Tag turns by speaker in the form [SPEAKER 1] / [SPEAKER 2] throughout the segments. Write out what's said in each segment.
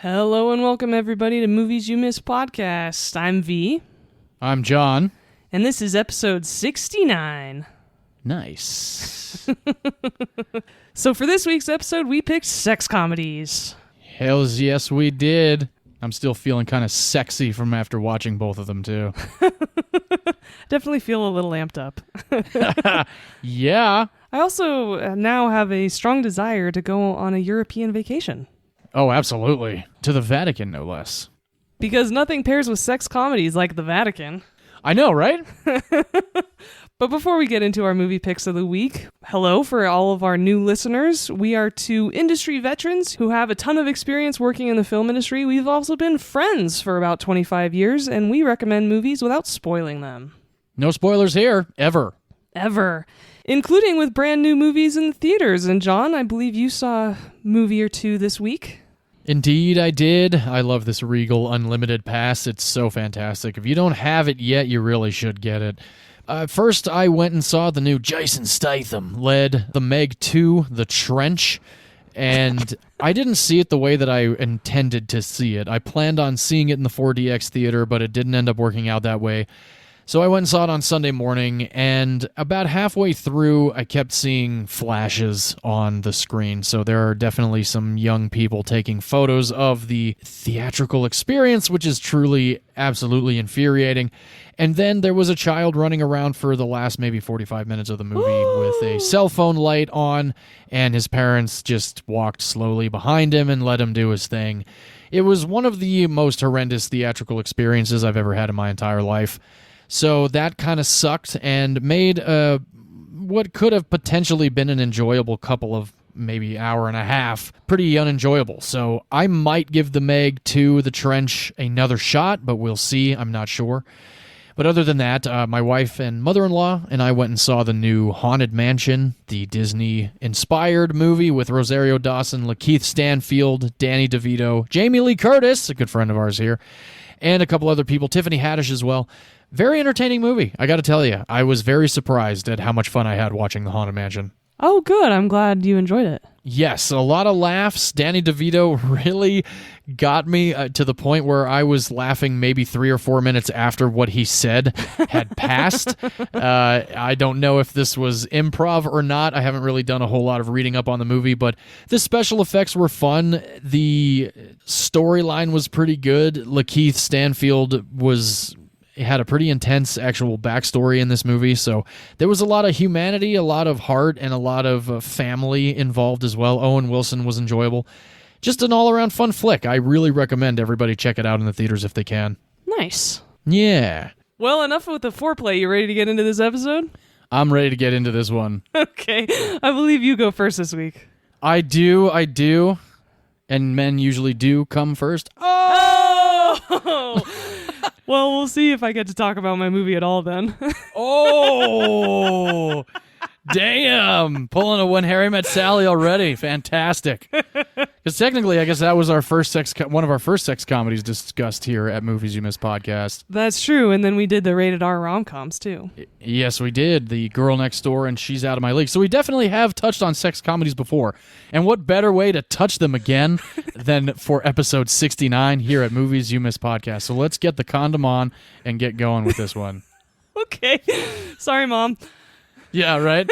[SPEAKER 1] Hello and welcome everybody to Movies You Miss podcast. I'm Vee.
[SPEAKER 2] I'm John.
[SPEAKER 1] And this is episode 69.
[SPEAKER 2] Nice.
[SPEAKER 1] So for this week's episode, we picked sex comedies.
[SPEAKER 2] Hells yes, we did. I'm still feeling kind of sexy from after watching both of them, too.
[SPEAKER 1] Definitely feel a little amped up.
[SPEAKER 2] Yeah.
[SPEAKER 1] I also now have a strong desire to go on a European vacation.
[SPEAKER 2] Oh, absolutely. To the Vatican, no less.
[SPEAKER 1] Because nothing pairs with sex comedies like the Vatican.
[SPEAKER 2] I know, right?
[SPEAKER 1] But before we get into our movie picks of the week, hello for all of our new listeners. We are two industry veterans who have a ton of experience working in the film industry. We've also been friends for about 25 years, and we recommend movies without spoiling them.
[SPEAKER 2] No spoilers here, ever.
[SPEAKER 1] Ever. Including with brand new movies in the theaters. And John, I believe you saw a movie or two this week.
[SPEAKER 2] Indeed, I did. I love this Regal Unlimited Pass. It's so fantastic. If you don't have it yet, you really should get it. First, I went and saw the new Jason Statham led The Meg 2, The Trench, and I didn't see it the way that I intended to see it. I planned on seeing it in the 4DX theater, but it didn't end up working out that way. So I went and saw it on Sunday morning, and about halfway through, I kept seeing flashes on the screen. So there are definitely some young people taking photos of the theatrical experience, which is truly absolutely infuriating. And then there was a child running around for the last maybe 45 minutes of the movie with a cell phone light on, and his parents just walked slowly behind him and let him do his thing. It was one of the most horrendous theatrical experiences I've ever had in my entire life. So that kind of sucked and made what could have potentially been an enjoyable couple of maybe hour and a half pretty unenjoyable. So I might give The Meg 2, The Trench another shot, but we'll see. I'm not sure. But other than that, my wife and mother-in-law and I went and saw the new Haunted Mansion, the Disney-inspired movie with Rosario Dawson, Lakeith Stanfield, Danny DeVito, Jamie Lee Curtis, a good friend of ours here, and a couple other people, Tiffany Haddish as well. Very entertaining movie, I gotta tell you. I was very surprised at how much fun I had watching The Haunted Mansion.
[SPEAKER 1] Oh, good. I'm glad you enjoyed it.
[SPEAKER 2] Yes, a lot of laughs. Danny DeVito really got me to the point where I was laughing maybe 3 or 4 minutes after what he said had passed. I don't know if this was improv or not. I haven't really done a whole lot of reading up on the movie, but the special effects were fun. The storyline was pretty good. Lakeith Stanfield had a pretty intense actual backstory in this movie, so there was a lot of humanity, a lot of heart, and a lot of family involved as well. Owen Wilson was enjoyable. Just an all-around fun flick. I really recommend everybody check it out in the theaters if they can.
[SPEAKER 1] Nice.
[SPEAKER 2] Yeah.
[SPEAKER 1] Well, enough with the foreplay. You ready to get into this episode?
[SPEAKER 2] I'm ready to get into this one.
[SPEAKER 1] Okay. I believe you go first this week.
[SPEAKER 2] I do. And men usually do come first.
[SPEAKER 1] Oh! Well, we'll see if I get to talk about my movie at all then.
[SPEAKER 2] Oh, damn. Pulling a When Harry Met Sally already. Fantastic. Because technically, I guess that was our first one of our first sex comedies discussed here at Movies You Miss podcast.
[SPEAKER 1] That's true, and then we did the rated R rom-coms too.
[SPEAKER 2] Yes, we did. The Girl Next Door and She's Out of My League. So we definitely have touched on sex comedies before. And what better way to touch them again than for episode 69 here at Movies You Miss podcast. So let's get the condom on and get going with this one.
[SPEAKER 1] Okay. Sorry, Mom.
[SPEAKER 2] Yeah, right?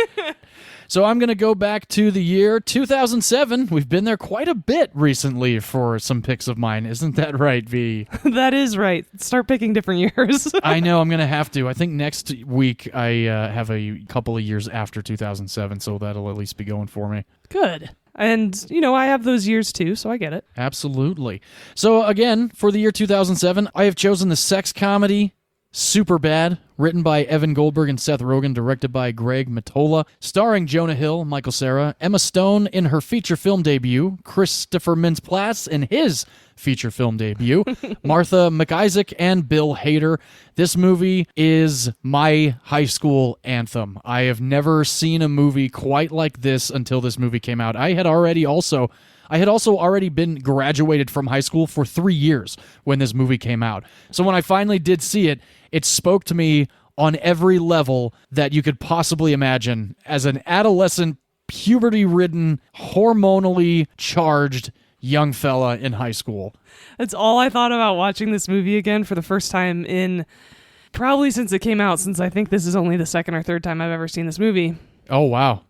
[SPEAKER 2] So I'm going to go back to the year 2007. We've been there quite a bit recently for some picks of mine. Isn't that right, V?
[SPEAKER 1] That is right. Start picking different years.
[SPEAKER 2] I know, I'm going to have to. I think next week I have a couple of years after 2007, so that'll at least be going for me.
[SPEAKER 1] Good. And, I have those years too, so I get it.
[SPEAKER 2] Absolutely. So again, for the year 2007, I have chosen the sex comedy Superbad, written by Evan Goldberg and Seth Rogen, directed by Greg Mottola, starring Jonah Hill, Michael Cera, Emma Stone in her feature film debut, Christopher Mintz-Plasse in his feature film debut, Martha McIsaac, and Bill Hader. This movie is my high school anthem. I have never seen a movie quite like this until this movie came out. I had also already been graduated from high school for 3 years when this movie came out. So when I finally did see it, it spoke to me on every level that you could possibly imagine as an adolescent, puberty-ridden, hormonally charged young fella in high school.
[SPEAKER 1] That's all I thought about watching this movie again for the first time in probably since it came out, since I think this is only the second or third time I've ever seen this movie.
[SPEAKER 2] Oh, wow.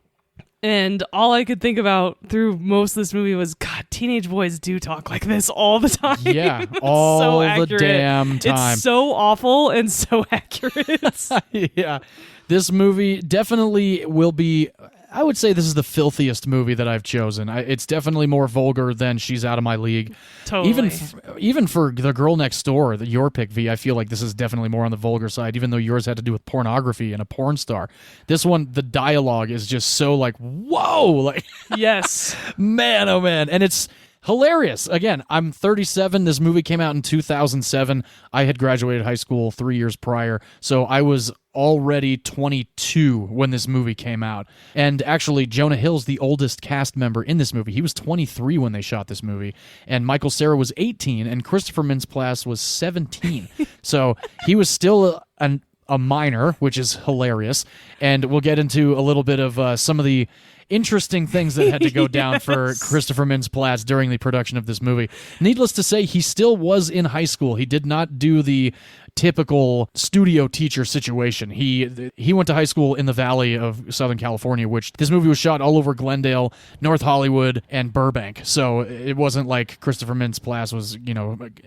[SPEAKER 1] And all I could think about through most of this movie was, God, teenage boys do talk like this all the time.
[SPEAKER 2] Yeah, all
[SPEAKER 1] so
[SPEAKER 2] the damn time.
[SPEAKER 1] It's so awful and so accurate.
[SPEAKER 2] Yeah, this movie definitely will be... I would say this is the filthiest movie that I've chosen. It's definitely more vulgar than She's Out of My League.
[SPEAKER 1] Totally.
[SPEAKER 2] Even for The Girl Next Door, your pick, V, I feel like this is definitely more on the vulgar side, even though yours had to do with pornography and a porn star. This one, the dialogue is just so like, whoa! Like,
[SPEAKER 1] yes.
[SPEAKER 2] Man, oh man. And it's hilarious. Again, I'm 37. This movie came out in 2007. I had graduated high school 3 years prior, so I was already 22 when this movie came out. And actually, Jonah Hill's the oldest cast member in this movie. He was 23 when they shot this movie, and Michael Cera was 18, and Christopher Mintz-Plasse was 17. So he was still a minor, which is hilarious. And we'll get into a little bit of some of the interesting things that had to go down for Christopher Mintz-Plasse during the production of this movie. Needless to say, he still was in high school. He did not do the typical studio teacher situation. He went to high school in the Valley of Southern California, which this movie was shot all over Glendale, North Hollywood, and Burbank. So it wasn't like Christopher Mintz-Plasse was,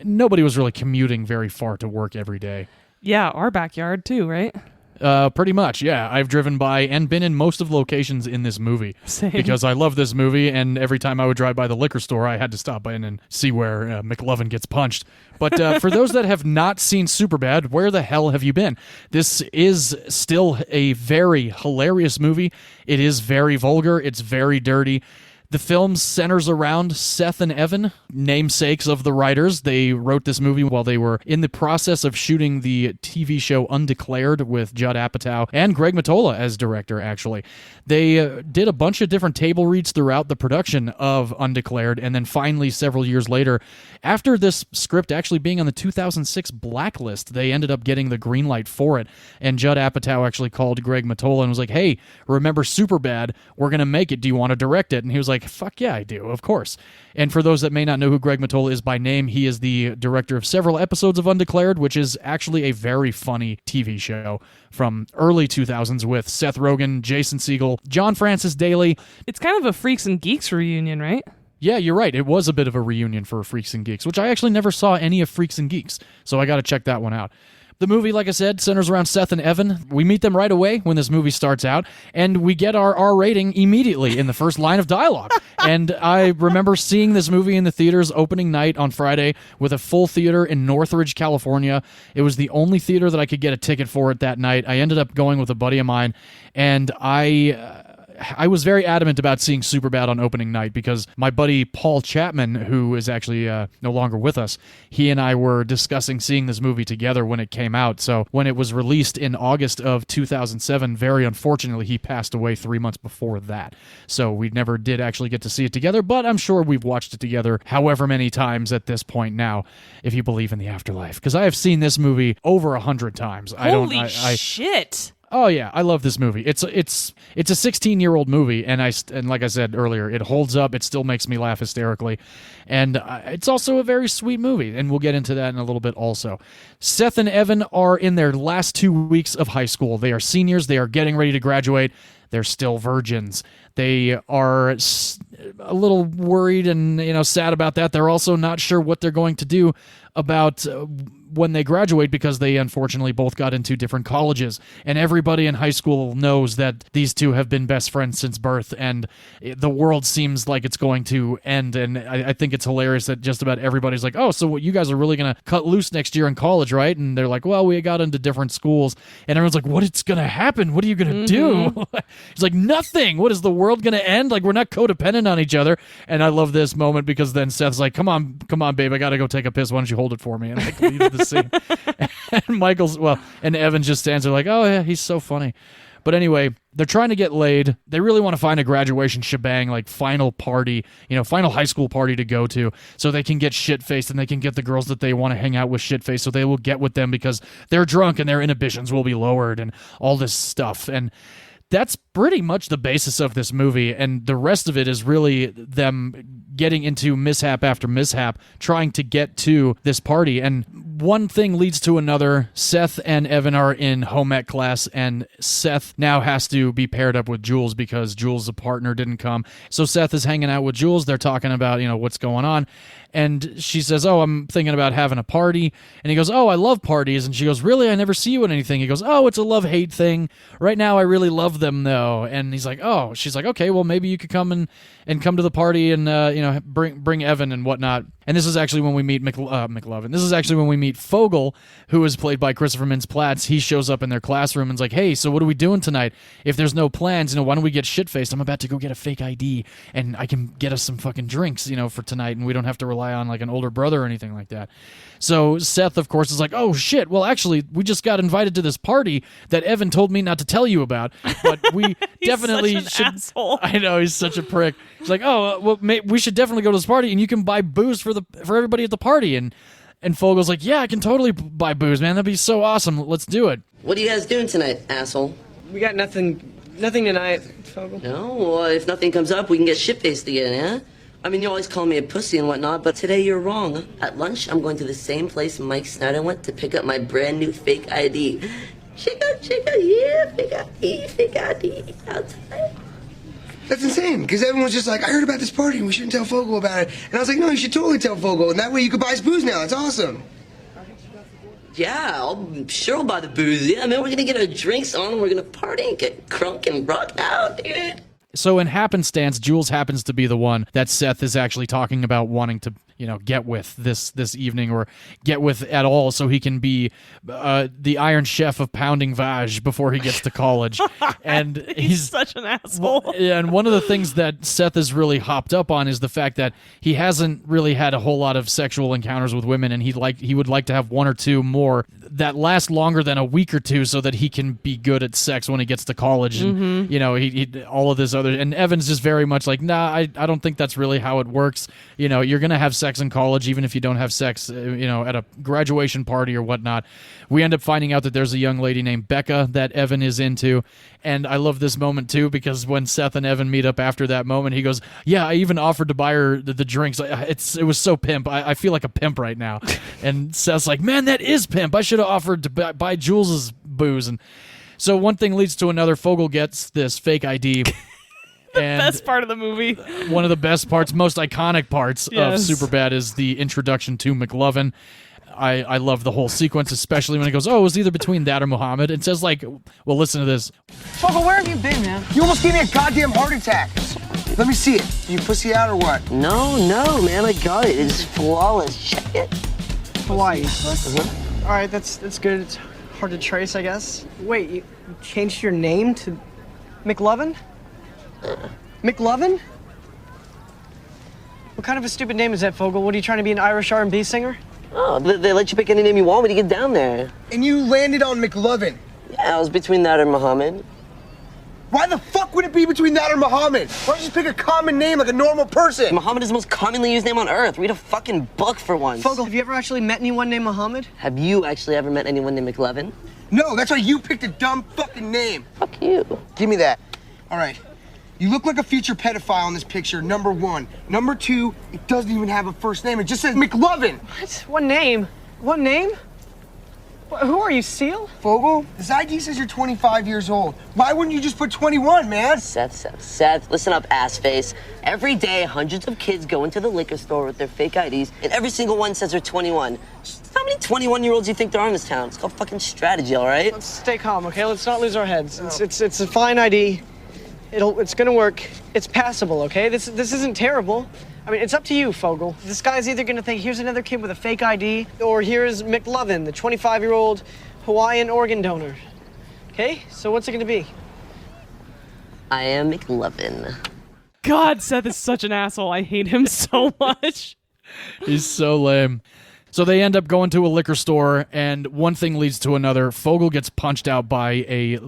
[SPEAKER 2] nobody was really commuting very far to work every day.
[SPEAKER 1] Yeah, our backyard too, right?
[SPEAKER 2] Pretty much, yeah. I've driven by and been in most of the locations in this movie.
[SPEAKER 1] Same.
[SPEAKER 2] Because I love this movie, and every time I would drive by the liquor store, I had to stop in and see where McLovin gets punched. But for those that have not seen Superbad, where the hell have you been? This is still a very hilarious movie. It is very vulgar. It's very dirty. The film centers around Seth and Evan, namesakes of the writers. They wrote this movie while they were in the process of shooting the TV show Undeclared with Judd Apatow and Greg Mottola as director, actually. They did a bunch of different table reads throughout the production of Undeclared, and then finally, several years later, after this script actually being on the 2006 blacklist, they ended up getting the green light for it, and Judd Apatow actually called Greg Mottola and was like, hey, remember Superbad? We're going to make it. Do you want to direct it? And he was like, fuck yeah, I do, of course. And for those that may not know who Greg Mottola is by name, he is the director of several episodes of Undeclared, which is actually a very funny TV show from early 2000s with Seth Rogen, Jason Segel, John Francis Daley.
[SPEAKER 1] It's kind of a Freaks and Geeks reunion, right?
[SPEAKER 2] Yeah, you're right. It was a bit of a reunion for Freaks and Geeks, which I actually never saw any of Freaks and Geeks, so I got to check that one out. The movie, like I said, centers around Seth and Evan. We meet them right away when this movie starts out, and we get our R rating immediately in the first line of dialogue. And I remember seeing this movie in the theaters opening night on Friday with a full theater in Northridge, California. It was the only theater that I could get a ticket for it that night. I ended up going with a buddy of mine, and I was very adamant about seeing Superbad on opening night because my buddy Paul Chapman, who is actually no longer with us, he and I were discussing seeing this movie together when it came out. So when it was released in August of 2007, very unfortunately, he passed away 3 months before that. So we never did actually get to see it together, but I'm sure we've watched it together however many times at this point now, if you believe in the afterlife. Because I have seen this movie over 100 times.
[SPEAKER 1] Holy shit!
[SPEAKER 2] Oh yeah, I love this movie. It's a 16-year-old movie, and like I said earlier, it holds up. It still makes me laugh hysterically, and it's also a very sweet movie, and we'll get into that in a little bit also. Seth and Evan are in their last 2 weeks of high school. They are seniors. They are getting ready to graduate. They're still virgins. They are a little worried and sad about that. They're also not sure what they're going to do about when they graduate because they unfortunately both got into different colleges, and everybody in high school knows that these two have been best friends since birth, and the world seems like it's going to end. And I think it's hilarious that just about everybody's like, oh, so what, you guys are really going to cut loose next year in college, right? And they're like, well, we got into different schools, and everyone's like, what's going to happen? What are you going to do? He's like, nothing. What, is the world going to end? Like, we're not codependent on each other. And I love this moment because then Seth's like, come on, babe, I got to go take a piss. Why don't you hold it for me? And like leaves the scene. And Evan just stands there like, oh yeah, he's so funny. But anyway, they're trying to get laid. They really want to find a graduation shebang, like final party, final high school party to go to, so they can get shit-faced and they can get the girls that they want to hang out with shit-faced, so they will get with them because they're drunk and their inhibitions will be lowered and all this stuff. And that's pretty much the basis of this movie, and the rest of it is really them getting into mishap after mishap, trying to get to this party. And one thing leads to another. Seth and Evan are in home ec class, and Seth now has to be paired up with Jules because Jules' partner didn't come. So Seth is hanging out with Jules. They're talking about, what's going on. And she says, oh, I'm thinking about having a party. And he goes, oh, I love parties. And she goes, really? I never see you at anything. He goes, oh, it's a love-hate thing. Right now, I really love them, though. And he's like, oh. She's like, okay, well, maybe you could come and come to the party and, bring Evan and whatnot. And this is actually when we meet McLovin. This is actually when we meet Fogel, who is played by Christopher Mintz-Plasse. He shows up in their classroom and's like, hey, so what are we doing tonight? If there's no plans, why don't we get shit-faced? I'm about to go get a fake ID, and I can get us some fucking drinks, for tonight, and we don't have to rely on, like, an older brother or anything like that. So Seth, of course, is like, oh, shit, well, actually, we just got invited to this party that Evan told me not to tell you about, but we definitely should...
[SPEAKER 1] Asshole.
[SPEAKER 2] I know, he's such a prick. He's like, oh, well, we should definitely go to this party, and you can buy booze for everybody at the party. And Fogel's like, yeah, I can totally buy booze, man. That'd be so awesome. Let's do it.
[SPEAKER 3] What are you guys doing tonight, asshole?
[SPEAKER 4] We got nothing tonight, Fogel.
[SPEAKER 3] No, well, if nothing comes up, we can get shit-faced again, yeah? I mean, you always call me a pussy and whatnot, but today you're wrong. At lunch, I'm going to the same place Mike Snyder went to pick up my brand new fake ID. Chicka, yeah, fake ID, outside.
[SPEAKER 5] That's insane, because everyone was just like, I heard about this party and we shouldn't tell Fogel about it. And I was like, no, you should totally tell Fogel, and that way you could buy us booze now. It's awesome.
[SPEAKER 3] Yeah, I'm sure I'll buy the booze. Yeah, man, we're gonna get our drinks on, we're gonna party and get crunk and rock out, dude.
[SPEAKER 2] So in happenstance, Jules happens to be the one that Seth is actually talking about wanting to, get with this evening, or get with at all, so he can be the Iron Chef of pounding vaj before he gets to college. And
[SPEAKER 1] he's such an asshole.
[SPEAKER 2] Yeah, and one of the things that Seth is really hopped up on is the fact that he hasn't really had a whole lot of sexual encounters with women, and he would like to have one or two more that last longer than a week or two, so that he can be good at sex when he gets to college. And he all of this other. And Evan's just very much like, nah, I don't think that's really how it works. You're gonna have sex in college, even if you don't have sex, at a graduation party or whatnot. We end up finding out that there's a young lady named Becca that Evan is into, and I love this moment too, because when Seth and Evan meet up after that moment, he goes, yeah, I even offered to buy her the drinks. It was so pimp. I feel like a pimp right now. And Seth's like, man, that is pimp. I should have offered to buy Jules's booze. And so one thing leads to another. Fogel gets this fake ID. And
[SPEAKER 1] best part of the movie.
[SPEAKER 2] One of the best parts, most iconic parts of Superbad is the introduction to McLovin. I love the whole sequence, especially when it goes, oh, it was either between that or Muhammad. It says, like, well, listen to this.
[SPEAKER 4] Fogel, where have you been, man?
[SPEAKER 5] You almost gave me a goddamn heart attack. Let me see it. You pussy out or what?
[SPEAKER 3] No, man, I got it. It's flawless. Check it.
[SPEAKER 4] Hawaii. All right, that's good. It's hard to trace, I guess. Wait, you changed your name to McLovin? McLovin? What kind of a stupid name is that, Fogel? What, are you trying to be an Irish R&B singer?
[SPEAKER 3] Oh, they let you pick any name you want when you get down there.
[SPEAKER 5] And you landed on McLovin.
[SPEAKER 3] Yeah, I was between that or Muhammad.
[SPEAKER 5] Why the fuck would it be between that or Muhammad? Why don't you just pick a common name like a normal person?
[SPEAKER 3] Muhammad is the most commonly used name on earth. Read a fucking book for once.
[SPEAKER 4] Fogel, have you ever actually met anyone named Muhammad?
[SPEAKER 3] Have you actually ever met anyone named McLovin?
[SPEAKER 5] No, that's why you picked a dumb fucking name.
[SPEAKER 3] Fuck you.
[SPEAKER 5] Give me that. All right. You look like a future pedophile in this picture, number one. Number two, it doesn't even have a first name. It just says McLovin.
[SPEAKER 4] What? What name? What name? Who are you, Seal?
[SPEAKER 5] Fogel, this ID says you're 25 years old. Why wouldn't you just put 21, man?
[SPEAKER 3] Seth, listen up, ass face. Every day, hundreds of kids go into the liquor store with their fake IDs, and every single one says they're 21. How many 21-year-olds do you think there are in this town? It's called fucking strategy, all right?
[SPEAKER 4] Let's stay calm, okay? Let's not lose our heads. It's a fine ID. It's gonna work. It's passable, okay? This isn't terrible. I mean, it's up to you, Fogel. This guy's either gonna think, here's another kid with a fake ID, or here's McLovin, the 25-year-old Hawaiian organ donor. Okay? So what's it gonna be?
[SPEAKER 3] I am McLovin.
[SPEAKER 1] God, Seth is such an asshole. I hate him so much.
[SPEAKER 2] He's so lame. So they end up going to a liquor store, and one thing leads to another. Fogel gets punched out by a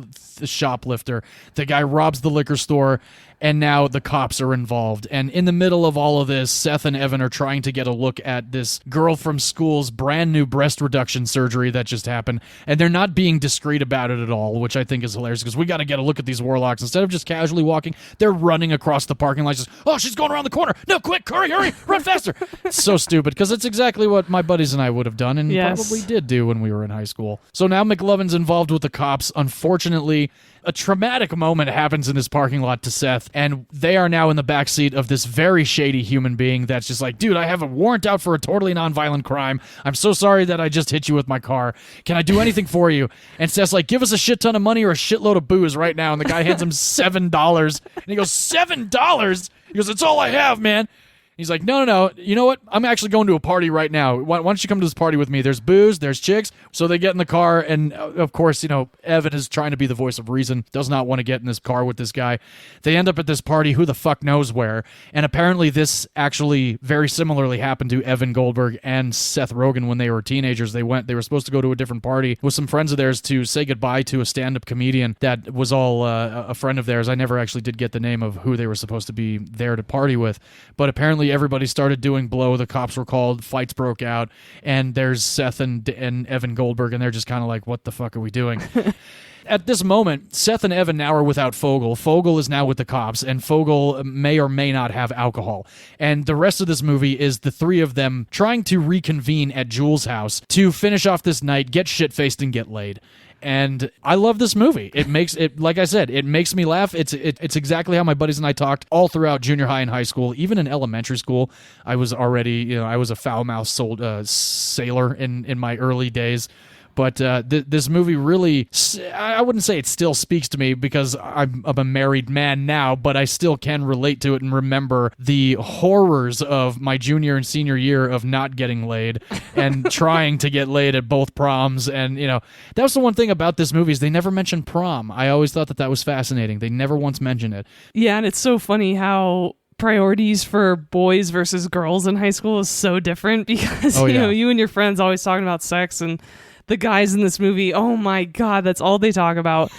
[SPEAKER 2] shoplifter. The guy robs the liquor store, and now the cops are involved. And in the middle of all of this, Seth and Evan are trying to get a look at this girl from school's brand new breast reduction surgery that just happened, and they're not being discreet about it at all, which I think is hilarious, because we got to get a look at these warlocks. Instead of just casually walking, they're running across the parking lot, just, oh, she's going around the corner. No, quick, hurry, run faster. It's so stupid, because it's exactly what my buddies and I would have done, and probably did do when we were in high school. So now McLovin's involved with the cops. Unfortunately, a traumatic moment happens in this parking lot to Seth, and they are now in the backseat of this very shady human being that's just like, dude, I have a warrant out for a totally nonviolent crime. I'm so sorry that I just hit you with my car. Can I do anything for you? And Seth's like, give us a shit ton of money or a shitload of booze right now. And the guy hands him $7. And he goes, $7? He goes, it's all I have, man. He's like, no. You know what? I'm actually going to a party right now. Why don't you come to this party with me? There's booze, there's chicks. So they get in the car, and of course, Evan is trying to be the voice of reason, does not want to get in this car with this guy. They end up at this party, who the fuck knows where. And apparently this actually very similarly happened to Evan Goldberg and Seth Rogen when they were teenagers. They were supposed to go to a different party with some friends of theirs to say goodbye to a stand-up comedian that was all a friend of theirs. I never actually did get the name of who they were supposed to be there to party with, but apparently everybody started doing blow. The cops were called, fights broke out, and there's Seth and Evan Goldberg, and they're just kind of like, what the fuck are we doing? At this moment, Seth and Evan now are without Fogel. Fogel is now with the cops, and Fogel may or may not have alcohol. And the rest of this movie is the three of them trying to reconvene at Jules' house to finish off this night, get shit-faced, and get laid. And I love this movie. It makes it, like I said, it makes me laugh. It's exactly how my buddies and I talked all throughout junior high and high school. Even in elementary school, I was already, I was a foul-mouthed sailor in my early days. But this movie really, I wouldn't say it still speaks to me because I'm a married man now, but I still can relate to it and remember the horrors of my junior and senior year of not getting laid and trying to get laid at both proms. And, that was the one thing about this movie is they never mentioned prom. I always thought that was fascinating. They never once mentioned it.
[SPEAKER 1] Yeah, and it's so funny how priorities for boys versus girls in high school is so different because, you and your friends always talking about sex, and the guys in this movie, oh my God, that's all they talk about.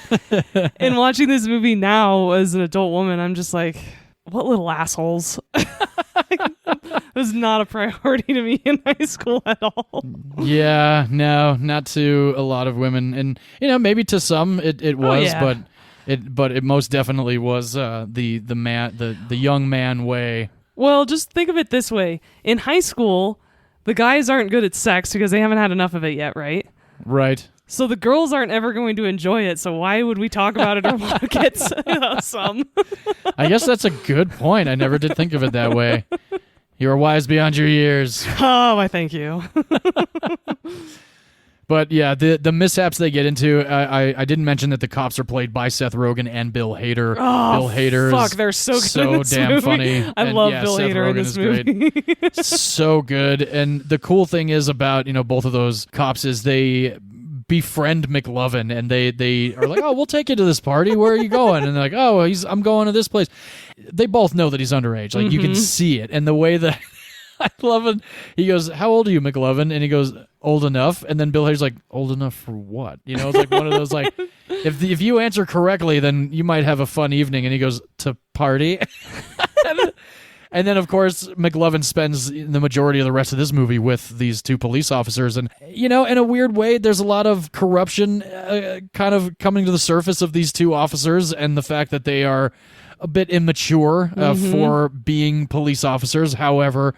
[SPEAKER 1] And watching this movie now as an adult woman, I'm just like, what little assholes. It was not a priority to me in high school at all.
[SPEAKER 2] Yeah, no, not to a lot of women. And, maybe to some it was, but it most definitely was the young man way.
[SPEAKER 1] Well, just think of it this way. In high school, the guys aren't good at sex because they haven't had enough of it yet, right?
[SPEAKER 2] Right.
[SPEAKER 1] So the girls aren't ever going to enjoy it, so why would we talk about it or want to get some?
[SPEAKER 2] I guess that's a good point. I never did think of it that way. You are wise beyond your years.
[SPEAKER 1] Oh, I thank you.
[SPEAKER 2] But yeah, the mishaps they get into, I didn't mention that the cops are played by Seth Rogen and Bill Hader.
[SPEAKER 1] Oh,
[SPEAKER 2] Bill Hader
[SPEAKER 1] fuck, they're so good
[SPEAKER 2] so
[SPEAKER 1] in this
[SPEAKER 2] damn
[SPEAKER 1] movie.
[SPEAKER 2] funny.
[SPEAKER 1] I love Bill
[SPEAKER 2] Seth
[SPEAKER 1] Hader in
[SPEAKER 2] Rogen
[SPEAKER 1] this
[SPEAKER 2] is
[SPEAKER 1] movie.
[SPEAKER 2] Great. So good. And the cool thing is about, both of those cops is they befriend McLovin, and they are like, oh, we'll take you to this party. Where are you going? And they're like, oh, I'm going to this place. They both know that he's underage. Like, you can see it. And the way that I love it. He goes, how old are you, McLovin? And he goes, old enough. And then Bill Hader's like, old enough for what? It's like one of those, like, if you answer correctly, then you might have a fun evening. And he goes, to party? And then, of course, McLovin spends the majority of the rest of this movie with these two police officers. And, in a weird way, there's a lot of corruption kind of coming to the surface of these two officers, and the fact that they are a bit immature for being police officers. However,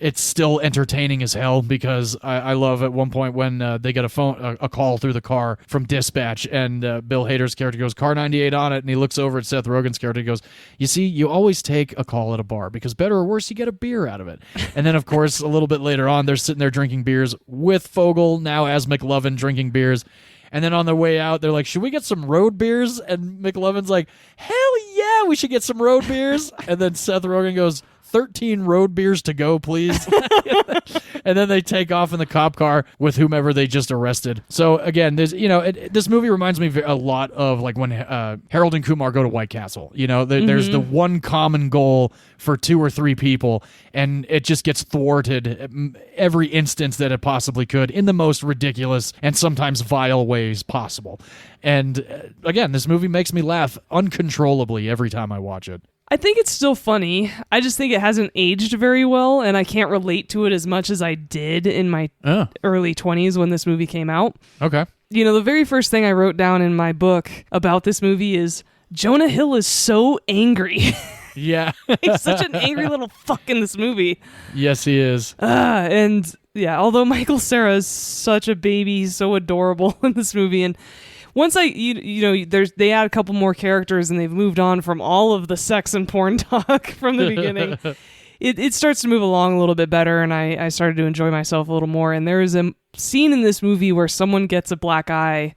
[SPEAKER 2] it's still entertaining as hell, because I love at one point when they get a call through the car from dispatch, and Bill Hader's character goes, car 98 on it, and he looks over at Seth Rogen's character and goes, you see, you always take a call at a bar, because better or worse, you get a beer out of it. And then, of course, a little bit later on, they're sitting there drinking beers with Fogel, now as McLovin, drinking beers. And then on their way out, they're like, should we get some road beers? And McLovin's like, hell yeah, we should get some road beers. And then Seth Rogen goes, 13 road beers to go, please. And then they take off in the cop car with whomever they just arrested. So again, there's, this movie reminds me a lot of like when Harold and Kumar go to White Castle. There's the one common goal for two or three people, and it just gets thwarted every instance that it possibly could in the most ridiculous and sometimes vile ways possible. And again, this movie makes me laugh uncontrollably every time I watch it.
[SPEAKER 1] I think it's still funny. I just think it hasn't aged very well, and I can't relate to it as much as I did in my early 20s when this movie came out.
[SPEAKER 2] Okay.
[SPEAKER 1] You know, the very first thing I wrote down in my book about this movie is Jonah Hill is so angry.
[SPEAKER 2] Yeah.
[SPEAKER 1] He's such an angry little fuck in this movie.
[SPEAKER 2] Yes, he is.
[SPEAKER 1] And yeah, although Michael Cera is such a baby, he's so adorable in this movie. And once they add a couple more characters and they've moved on from all of the sex and porn talk from the beginning, it starts to move along a little bit better, and I started to enjoy myself a little more. And there is a scene in this movie where someone gets a black eye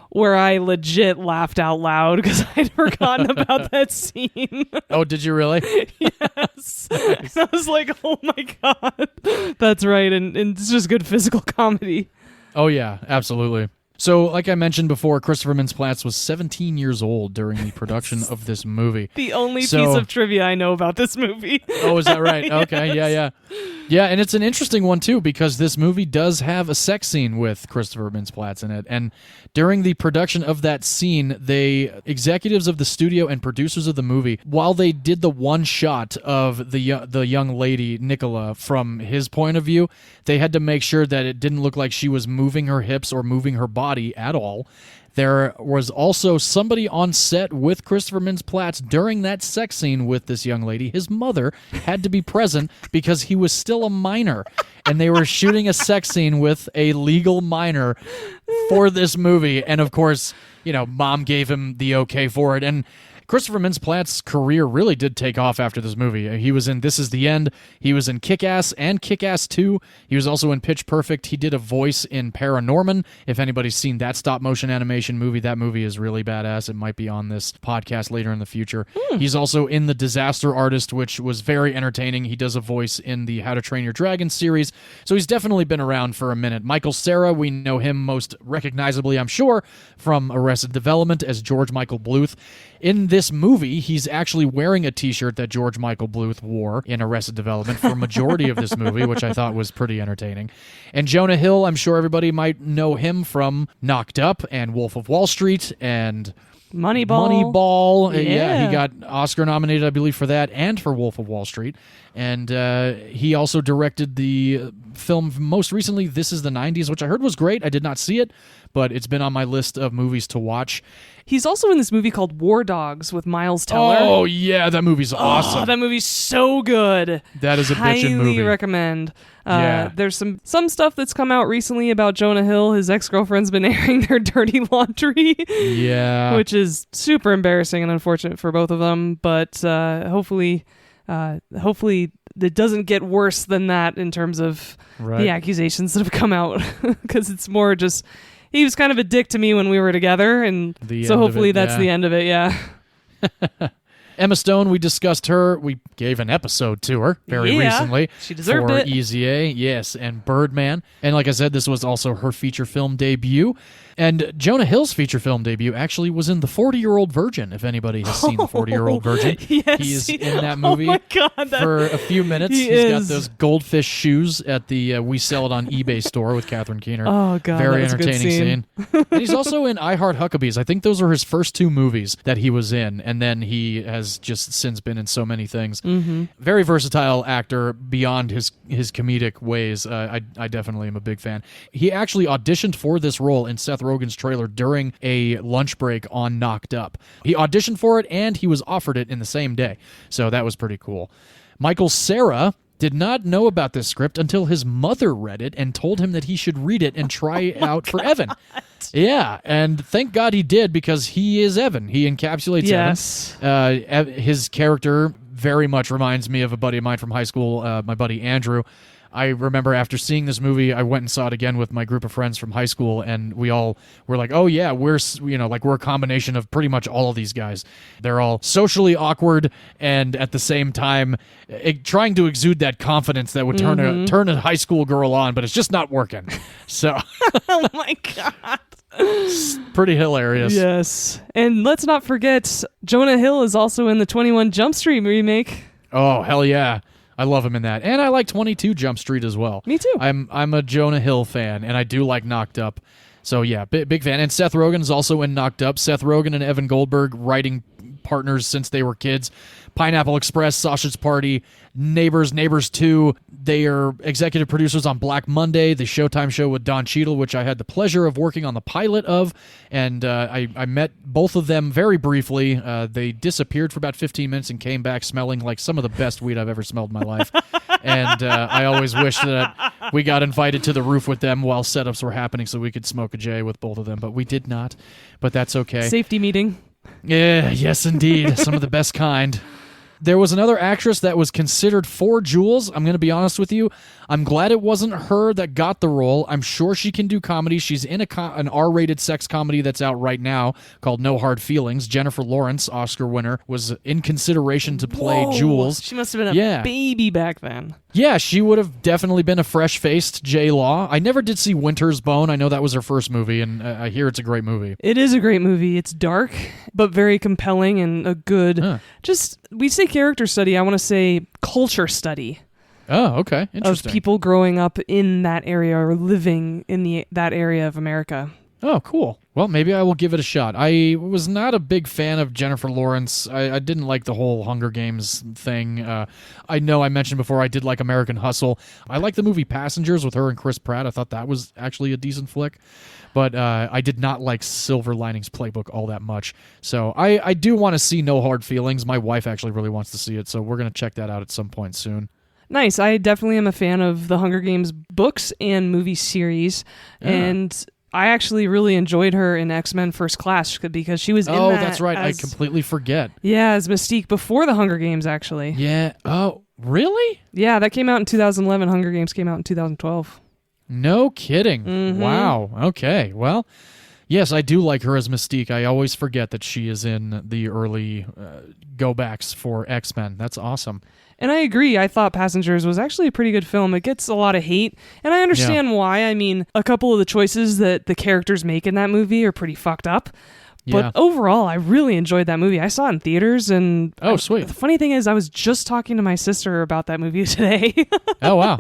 [SPEAKER 1] where I legit laughed out loud because I'd forgotten about that scene.
[SPEAKER 2] Oh, did you really?
[SPEAKER 1] Yes. I was like, oh my God. That's right. And it's just good physical comedy.
[SPEAKER 2] Oh, yeah, absolutely. So, like I mentioned before, Christopher Mintz-Plasse was 17 years old during the production of this movie.
[SPEAKER 1] The only piece of trivia I know about this movie.
[SPEAKER 2] Oh, is that right?
[SPEAKER 1] Yes.
[SPEAKER 2] Okay, yeah. Yeah, and it's an interesting one, too, because this movie does have a sex scene with Christopher Mintz-Plasse in it. And during the production of that scene, executives of the studio and producers of the movie, while they did the one shot of the young lady, Nicola, from his point of view, they had to make sure that it didn't look like she was moving her hips or moving her body at all. There was also somebody on set with Christopher Mintz-Plasse during that sex scene with this young lady. His mother had to be present because he was still a minor, and they were shooting a sex scene with a legal minor for this movie. And of course, mom gave him the okay for it. And Christopher Mintz-Plasse's career really did take off after this movie. He was in This Is the End. He was in Kick-Ass and Kick-Ass 2. He was also in Pitch Perfect. He did a voice in Paranorman. If anybody's seen that stop-motion animation movie, that movie is really badass. It might be on this podcast later in the future. He's also in The Disaster Artist, which was very entertaining. He does a voice in the How to Train Your Dragon series. So he's definitely been around for a minute. Michael Cera, we know him most recognizably, I'm sure, from Arrested Development as George Michael Bluth. In this movie, he's actually wearing a t-shirt that George Michael Bluth wore in Arrested Development for a majority of this movie, which I thought was pretty entertaining. And Jonah Hill, I'm sure everybody might know him from Knocked Up and Wolf of Wall Street and
[SPEAKER 1] Moneyball.
[SPEAKER 2] Yeah, he got Oscar nominated, I believe, for that and for Wolf of Wall Street. And he also directed the film most recently, This Is the 90s, which I heard was great. I did not see it, but it's been on my list of movies to watch.
[SPEAKER 1] He's also in this movie called War Dogs with Miles Teller.
[SPEAKER 2] Oh, yeah, that movie's awesome.
[SPEAKER 1] Oh, that movie's so good.
[SPEAKER 2] That is a bitchin' movie.
[SPEAKER 1] Highly recommend.
[SPEAKER 2] Yeah.
[SPEAKER 1] There's some stuff that's come out recently about Jonah Hill. His ex-girlfriend's been airing their dirty laundry.
[SPEAKER 2] Yeah.
[SPEAKER 1] Which is super embarrassing and unfortunate for both of them. But hopefully it doesn't get worse than that in terms of the accusations that have come out. Because it's more just... He was kind of a dick to me when we were together, and so hopefully that's the end of it, yeah.
[SPEAKER 2] Emma Stone, we discussed her. We gave an episode to her very recently.
[SPEAKER 1] She deserved
[SPEAKER 2] for
[SPEAKER 1] it.
[SPEAKER 2] Easy A, yes, and Birdman. And like I said, this was also her feature film debut. And Jonah Hill's feature film debut actually was in The 40-Year-Old Virgin, if anybody has seen The 40-Year-Old Virgin.
[SPEAKER 1] Yes,
[SPEAKER 2] he is in that movie
[SPEAKER 1] oh my God,
[SPEAKER 2] for a few minutes. He's got those goldfish shoes at the We Sell It on eBay store with Catherine Keener.
[SPEAKER 1] Oh, God,
[SPEAKER 2] very
[SPEAKER 1] that was a good
[SPEAKER 2] entertaining scene. And he's also in I Heart Huckabees. I think those are his first two movies that he was in, and then he has just since been in so many things.
[SPEAKER 1] Mm-hmm.
[SPEAKER 2] Very versatile actor beyond his comedic ways. I definitely am a big fan. He actually auditioned for this role in Seth Rogen's trailer during a lunch break on Knocked Up. He auditioned for it, and he was offered it in the same day. So that was pretty cool. Michael Cera did not know about this script until his mother read it and told him that he should read it and try it out for Evan. Yeah, and thank God he did, because he is Evan. He encapsulates Evan. His character very much reminds me of a buddy of mine from high school, my buddy Andrew. I remember after seeing this movie, I went and saw it again with my group of friends from high school, and we all were like, oh yeah, we're a combination of pretty much all of these guys. They're all socially awkward and at the same time trying to exude that confidence that would turn a high school girl on, but it's just not working. So
[SPEAKER 1] oh my God.
[SPEAKER 2] Pretty hilarious.
[SPEAKER 1] Yes. And let's not forget, Jonah Hill is also in the 21 Jump Street remake.
[SPEAKER 2] Oh, hell yeah. I love him in that. And I like 22 Jump Street as well.
[SPEAKER 1] Me too.
[SPEAKER 2] I'm a Jonah Hill fan, and I do like Knocked Up. So yeah, big fan. And Seth Rogen is also in Knocked Up. Seth Rogen and Evan Goldberg writing partners since they were kids. Pineapple Express, Sausage Party, Neighbors, Neighbors 2. They are executive producers on Black Monday, the Showtime show with Don Cheadle, which I had the pleasure of working on the pilot of, and I met both of them very briefly. They disappeared for about 15 minutes and came back smelling like some of the best weed I've ever smelled in my life. And I always wish that we got invited to the roof with them while setups were happening so we could smoke a J with both of them, but we did not. But that's okay.
[SPEAKER 1] Safety meeting.
[SPEAKER 2] Yeah, yes, indeed. Some of the best kind. There was another actress that was considered for Jules. I'm going to be honest with you. I'm glad it wasn't her that got the role. I'm sure she can do comedy. She's in an R-rated sex comedy that's out right now called No Hard Feelings. Jennifer Lawrence, Oscar winner, was in consideration to play
[SPEAKER 1] Whoa,
[SPEAKER 2] Jules.
[SPEAKER 1] She must have been a baby back then.
[SPEAKER 2] Yeah, she would have definitely been a fresh-faced J-Law. I never did see Winter's Bone. I know that was her first movie, and I hear it's a great movie.
[SPEAKER 1] It is a great movie. It's dark, but very compelling and a good, we say character study, I want to say culture study.
[SPEAKER 2] Oh, okay. Interesting.
[SPEAKER 1] Of people growing up in that area or living in that area of America.
[SPEAKER 2] Oh, cool. Well, maybe I will give it a shot. I was not a big fan of Jennifer Lawrence. I didn't like the whole Hunger Games thing. I know I mentioned before I did like American Hustle. I like the movie Passengers with her and Chris Pratt. I thought that was actually a decent flick. But I did not like Silver Linings Playbook all that much. So I do want to see No Hard Feelings. My wife actually really wants to see it, so we're going to check that out at some point soon.
[SPEAKER 1] Nice. I definitely am a fan of the Hunger Games books and movie series. Yeah. And I actually really enjoyed her in X-Men First Class because she was in that.
[SPEAKER 2] Oh, that's right. I completely forget.
[SPEAKER 1] Yeah, as Mystique before the Hunger Games, actually.
[SPEAKER 2] Yeah. Oh, really?
[SPEAKER 1] Yeah, that came out in 2011. Hunger Games came out in 2012.
[SPEAKER 2] No kidding.
[SPEAKER 1] Mm-hmm.
[SPEAKER 2] Wow. Okay. Well, yes, I do like her as Mystique. I always forget that she is in the early go-backs for X-Men. That's awesome.
[SPEAKER 1] And I agree. I thought Passengers was actually a pretty good film. It gets a lot of hate, and I understand why. I mean, a couple of the choices that the characters make in that movie are pretty fucked up. But overall, I really enjoyed that movie. I saw it in theaters, and
[SPEAKER 2] sweet.
[SPEAKER 1] The funny thing is, I was just talking to my sister about that movie today.
[SPEAKER 2] Oh, wow.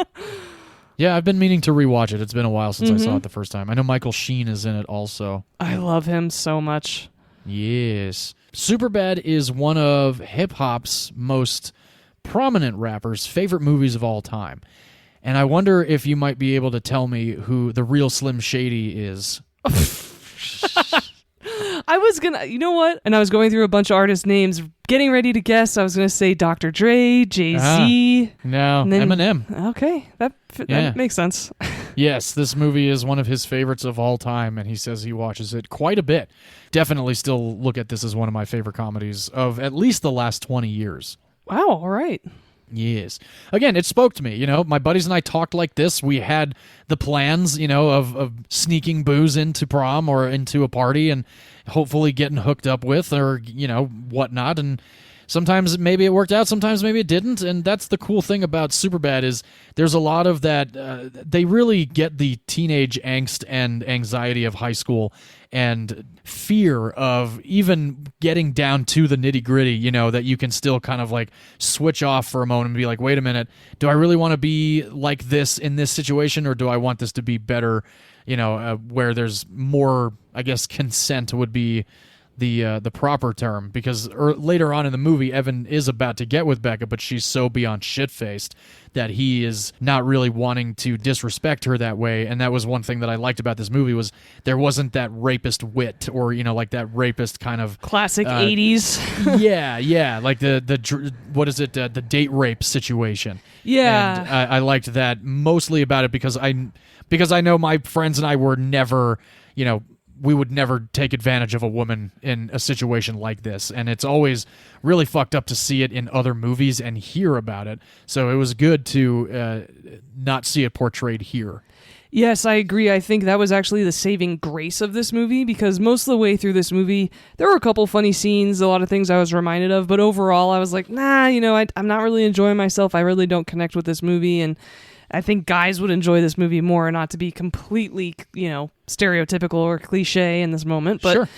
[SPEAKER 2] Yeah, I've been meaning to rewatch it. It's been a while since I saw it the first time. I know Michael Sheen is in it also.
[SPEAKER 1] I love him so much.
[SPEAKER 2] Yes. Superbad is one of hip-hop's most prominent rappers' favorite movies of all time. And I wonder if you might be able to tell me who the real Slim Shady is.
[SPEAKER 1] I was gonna, you know what? And I was going through a bunch of artist names, getting ready to guess. I was gonna say Dr. Dre, Jay-Z.
[SPEAKER 2] No, Eminem.
[SPEAKER 1] Okay, that makes sense.
[SPEAKER 2] Yes, this movie is one of his favorites of all time, and he says he watches it quite a bit. Definitely still look at this as one of my favorite comedies of at least the last 20 years.
[SPEAKER 1] Wow, all right.
[SPEAKER 2] Yes. Again, it spoke to me. You know, my buddies and I talked like this. We had the plans, you know, of sneaking booze into prom or into a party and hopefully getting hooked up with or, you know, whatnot. And sometimes maybe it worked out, sometimes maybe it didn't. And that's the cool thing about Superbad is there's a lot of that. They really get the teenage angst and anxiety of high school and fear of even getting down to the nitty gritty, you know, that you can still kind of like switch off for a moment and be like, wait a minute, do I really want to be like this in this situation, or do I want this to be better, you know, where there's more, I guess, consent would be the proper term, because later on in the movie, Evan is about to get with Becca, but she's so beyond shit-faced that he is not really wanting to disrespect her that way. And that was one thing that I liked about this movie was there wasn't that rapist wit or, you know, like that rapist kind of
[SPEAKER 1] classic 80s.
[SPEAKER 2] yeah, like the what is it, the date rape situation.
[SPEAKER 1] Yeah,
[SPEAKER 2] and I liked that mostly about it because I know my friends and I were never, you know, we would never take advantage of a woman in a situation like this. And it's always really fucked up to see it in other movies and hear about it. So it was good to not see it portrayed here.
[SPEAKER 1] Yes, I agree. I think that was actually the saving grace of this movie, because most of the way through this movie, there were a couple funny scenes, a lot of things I was reminded of, but overall I was like, nah, you know, I'm not really enjoying myself. I really don't connect with this movie, and I think guys would enjoy this movie more, not to be completely, you know, stereotypical or cliche in this moment. But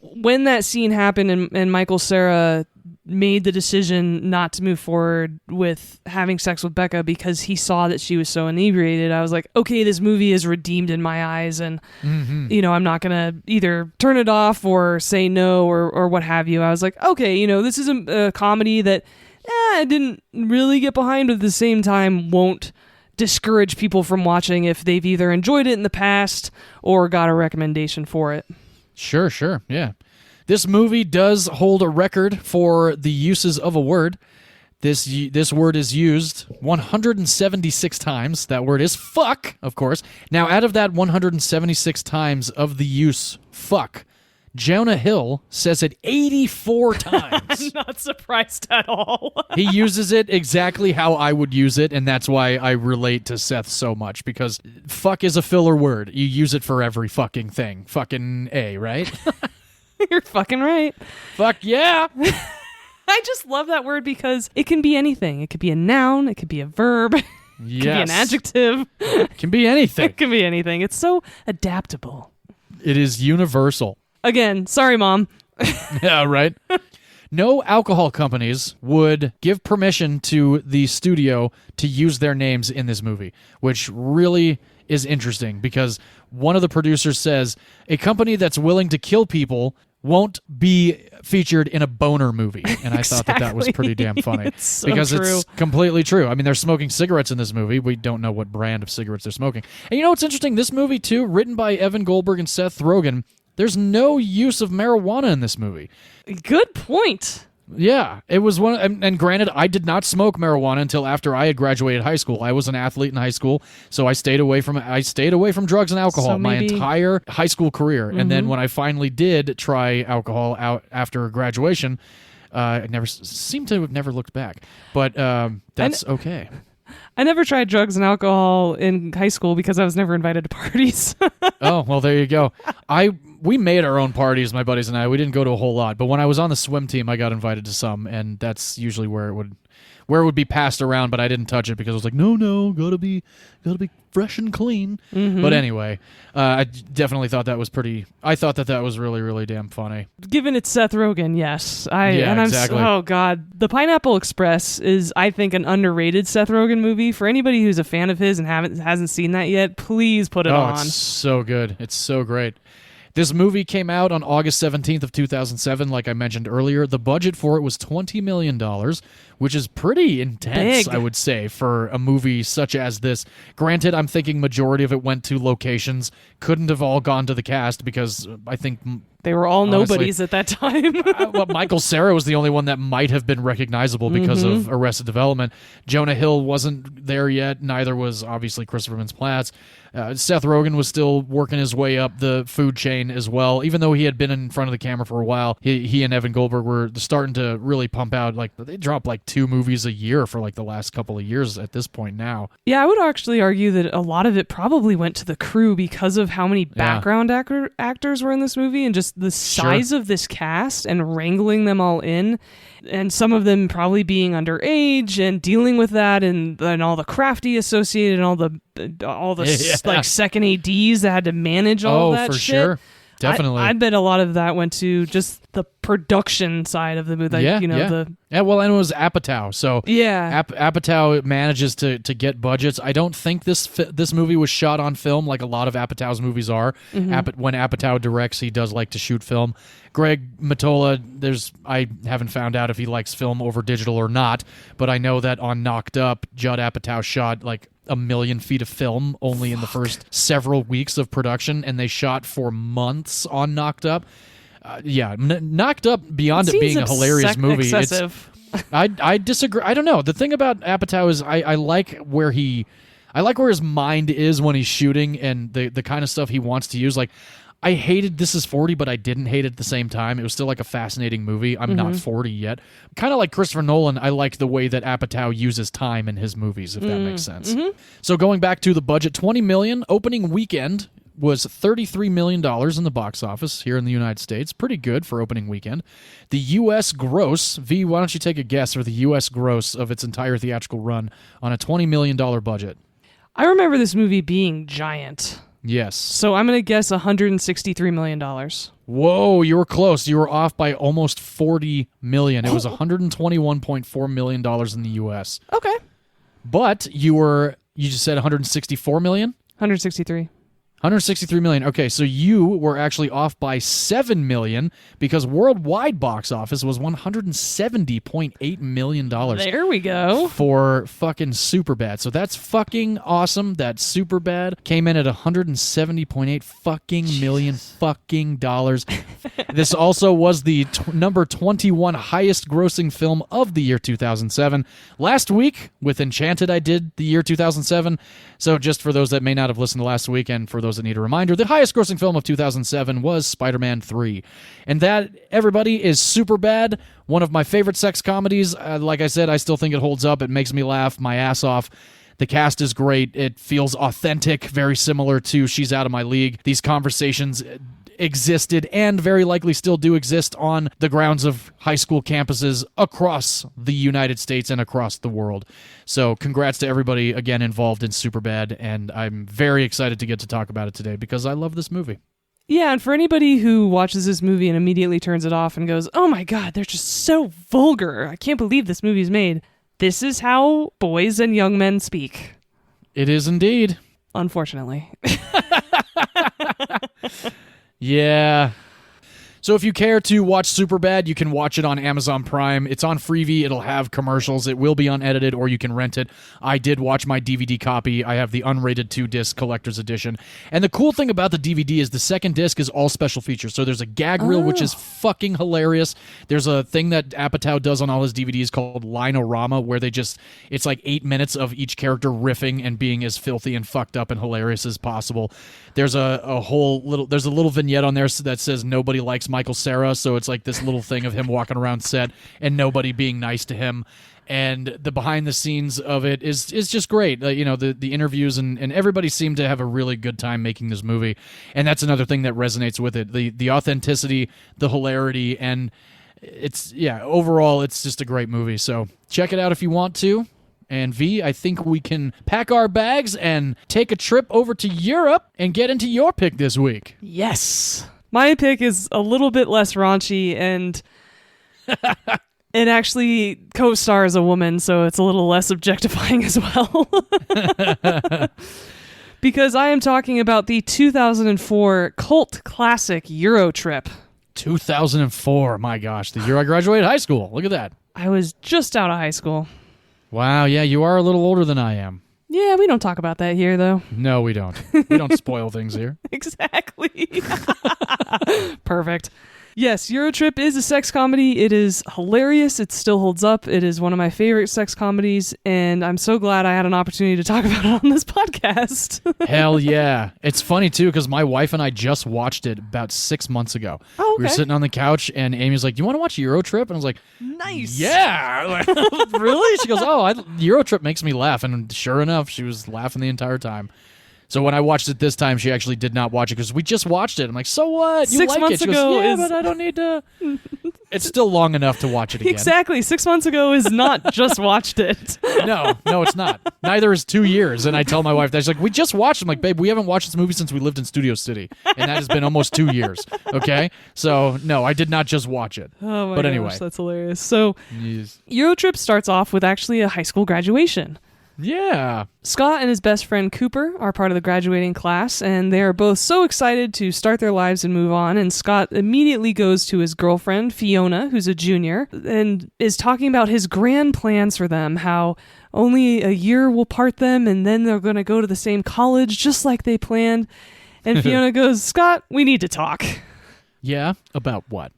[SPEAKER 1] when that scene happened and Michael Cera made the decision not to move forward with having sex with Becca because he saw that she was so inebriated, I was like, okay, this movie is redeemed in my eyes, and I'm not gonna either turn it off or say no or what have you. I was like, okay, this is a comedy that I didn't really get behind, but at the same time won't discourage people from watching if they've either enjoyed it in the past or got a recommendation for it.
[SPEAKER 2] Sure, yeah. This movie does hold a record for the uses of a word. This word is used 176 times. That word is fuck, of course. Now, out of that 176 times of the use fuck, Jonah Hill says it 84 times.
[SPEAKER 1] I'm not surprised at all.
[SPEAKER 2] He uses it exactly how I would use it, and that's why I relate to Seth so much, because fuck is a filler word. You use it for every fucking thing. Fucking A, right?
[SPEAKER 1] You're fucking right.
[SPEAKER 2] Fuck yeah.
[SPEAKER 1] I just love that word because it can be anything. It could be a noun. It could be a verb. It could be an adjective.
[SPEAKER 2] It can be anything.
[SPEAKER 1] It can be anything. It's so adaptable.
[SPEAKER 2] It is universal.
[SPEAKER 1] Again, sorry, Mom.
[SPEAKER 2] Yeah, right? No alcohol companies would give permission to the studio to use their names in this movie, which really is interesting because one of the producers says a company that's willing to kill people won't be featured in a boner movie. And I thought that was pretty damn funny.
[SPEAKER 1] It's so
[SPEAKER 2] because
[SPEAKER 1] true.
[SPEAKER 2] It's completely true. I mean, they're smoking cigarettes in this movie. We don't know what brand of cigarettes they're smoking. And you know what's interesting? This movie, too, written by Evan Goldberg and Seth Rogen, there's no use of marijuana in this movie.
[SPEAKER 1] Good point.
[SPEAKER 2] Yeah, it was one, and granted, I did not smoke marijuana until after I had graduated high school. I was an athlete in high school, so I stayed away from drugs and alcohol my entire high school career. And then when I finally did try alcohol out after graduation, I never seemed to have never looked back. But that's okay.
[SPEAKER 1] I never tried drugs and alcohol in high school because I was never invited to parties.
[SPEAKER 2] Oh, well, there you go. We made our own parties, my buddies and I. We didn't go to a whole lot, but when I was on the swim team, I got invited to some, and that's usually where it would be passed around, but I didn't touch it because I was like, no, gotta be fresh and clean. But anyway, I definitely thought that was I thought that was really, really damn funny.
[SPEAKER 1] Given it's Seth Rogen, yes.
[SPEAKER 2] Exactly.
[SPEAKER 1] Oh, God. The Pineapple Express is, I think, an underrated Seth Rogen movie. For anybody who's a fan of his and hasn't seen that yet, please put it on.
[SPEAKER 2] It's so good. It's so great. This movie came out on August 17th of 2007, like I mentioned earlier. The budget for it was $20 million, which is pretty intense, I would say, for a movie such as this. Granted, I'm thinking majority of it went to locations. Couldn't have all gone to the cast because I think...
[SPEAKER 1] They were all nobodies at that time.
[SPEAKER 2] Michael Cera was the only one that might have been recognizable because of Arrested Development. Jonah Hill wasn't there yet. Neither was, obviously, Christopher Mintz-Plasse. Seth Rogen was still working his way up the food chain as well. Even though he had been in front of the camera for a while, he and Evan Goldberg were starting to really pump out. Like, they drop like 2 movies a year for like the last couple of years at this point now.
[SPEAKER 1] Yeah, I would actually argue that a lot of it probably went to the crew because of how many background actors were in this movie and just the size of this cast and wrangling them all in, and some of them probably being underage and dealing with that and all the crafty associated and all the like second ADs that had to manage all that shit.
[SPEAKER 2] Sure. Definitely.
[SPEAKER 1] I bet a lot of that went to just the production side of the movie. Like,
[SPEAKER 2] well, and it was Apatow. So Apatow manages to get budgets. I don't think this movie was shot on film like a lot of Apatow's movies are. When Apatow directs, he does like to shoot film. Greg Mottola, I haven't found out if he likes film over digital or not, but I know that on Knocked Up, Judd Apatow shot like 1 million feet of film only in the first several weeks of production, and they shot for months on Knocked Up. Knocked Up, beyond it being a hilarious movie,
[SPEAKER 1] excessive.
[SPEAKER 2] I disagree. I don't know. The thing about Apatow is I like where his mind is when he's shooting and the kind of stuff he wants to use. Like, I hated This Is 40, but I didn't hate it at the same time. It was still like a fascinating movie. I'm not 40 yet. Kind of like Christopher Nolan, I liked the way that Apatow uses time in his movies, if that makes sense. So going back to the budget, $20 million, opening weekend was $33 million in the box office here in the United States. Pretty good for opening weekend. The U.S. gross, V, why don't you take a guess for the U.S. gross of its entire theatrical run on a $20 million budget?
[SPEAKER 1] I remember this movie being giant.
[SPEAKER 2] Yes.
[SPEAKER 1] So I'm going to guess $163 million.
[SPEAKER 2] Whoa, you were close. You were off by almost $40 million. It was $121.4 million in the U.S.
[SPEAKER 1] Okay.
[SPEAKER 2] But you just said $164 million?
[SPEAKER 1] 163.
[SPEAKER 2] $163 million. Okay, so you were actually off by $7 million because worldwide box office was $170.8 million.
[SPEAKER 1] There we go.
[SPEAKER 2] For fucking Superbad. So that's fucking awesome. That Superbad came in at $170.8 fucking million fucking dollars. This also was the number 21 highest grossing film of the year 2007. Last week with Enchanted, I did the year 2007. So just for those that may not have listened to last week and for those that need a reminder, the highest grossing film of 2007 was Spider-Man 3. And that, everybody, is Superbad, one of my favorite sex comedies. Like I said, I still think it holds up. It makes me laugh my ass off. The cast is great. It feels authentic, very similar to She's Out of My League. These conversations existed and very likely still do exist on the grounds of high school campuses across the United States and across the world. So congrats to everybody, again, involved in Superbad, and I'm very excited to get to talk about it today because I love this movie.
[SPEAKER 1] Yeah, and for anybody who watches this movie and immediately turns it off and goes, oh my god, they're just so vulgar. I can't believe this movie's made. This is how boys and young men speak.
[SPEAKER 2] It is indeed.
[SPEAKER 1] Unfortunately.
[SPEAKER 2] Yeah. So if you care to watch Superbad, you can watch it on Amazon Prime. It's on Freevee. It'll have commercials. It will be unedited, or you can rent it. I did watch my DVD copy. I have the unrated 2-disc collector's edition. And the cool thing about the DVD is the second disc is all special features. So there's a gag reel, which is fucking hilarious. There's a thing that Apatow does on all his DVDs called Line-O-Rama, where it's like 8 minutes of each character riffing and being as filthy and fucked up and hilarious as possible. There's a little vignette on there that says nobody likes Michael Cera, so it's like this little thing of him walking around set and nobody being nice to him. And the behind the scenes of it is just great. The interviews and everybody seemed to have a really good time making this movie. And that's another thing that resonates with it. The authenticity, the hilarity, and overall it's just a great movie. So check it out if you want to. And V, I think we can pack our bags and take a trip over to Europe and get into your pick this week.
[SPEAKER 1] Yes. My pick is a little bit less raunchy, and it actually co-stars a woman, so it's a little less objectifying as well. Because I am talking about the 2004 cult classic Eurotrip.
[SPEAKER 2] 2004, my gosh, the year I graduated high school. Look at that.
[SPEAKER 1] I was just out of high school.
[SPEAKER 2] Wow, yeah, you are a little older than I am.
[SPEAKER 1] Yeah, we don't talk about that here, though.
[SPEAKER 2] No, we don't. We don't spoil things here.
[SPEAKER 1] Exactly. Perfect. Yes, Eurotrip is a sex comedy. It is hilarious. It still holds up. It is one of my favorite sex comedies, and I'm so glad I had an opportunity to talk about it on this podcast.
[SPEAKER 2] Hell yeah. It's funny, too, because my wife and I just watched it about 6 months ago.
[SPEAKER 1] Oh, okay.
[SPEAKER 2] We were sitting on the couch, and Amy's like, do you want to watch Eurotrip? And I was like,
[SPEAKER 1] nice.
[SPEAKER 2] Yeah. Really? She goes, Eurotrip makes me laugh. And sure enough, she was laughing the entire time. So when I watched it this time, she actually did not watch it because we just watched it. I'm like, so what? You
[SPEAKER 1] 6
[SPEAKER 2] like
[SPEAKER 1] months
[SPEAKER 2] it? She
[SPEAKER 1] ago
[SPEAKER 2] goes, but I don't need to. It's still long enough to watch it again.
[SPEAKER 1] Exactly. 6 months ago is not just watched it.
[SPEAKER 2] No, it's not. Neither is 2 years. And I tell my wife that. She's like, we just watched it. I'm like, babe, we haven't watched this movie since we lived in Studio City. And that has been almost 2 years. Okay? So, no, I did not just watch it.
[SPEAKER 1] Oh my
[SPEAKER 2] gosh,
[SPEAKER 1] anyway. That's hilarious. So,
[SPEAKER 2] yes.
[SPEAKER 1] Eurotrip starts off with actually a high school graduation.
[SPEAKER 2] Yeah.
[SPEAKER 1] Scott and his best friend Cooper are part of the graduating class, and they are both so excited to start their lives and move on. And Scott immediately goes to his girlfriend, Fiona, who's a junior, and is talking about his grand plans for them, how only a year will part them, and then they're going to go to the same college just like they planned. And Fiona goes, Scott, we need to talk.
[SPEAKER 2] Yeah? About what?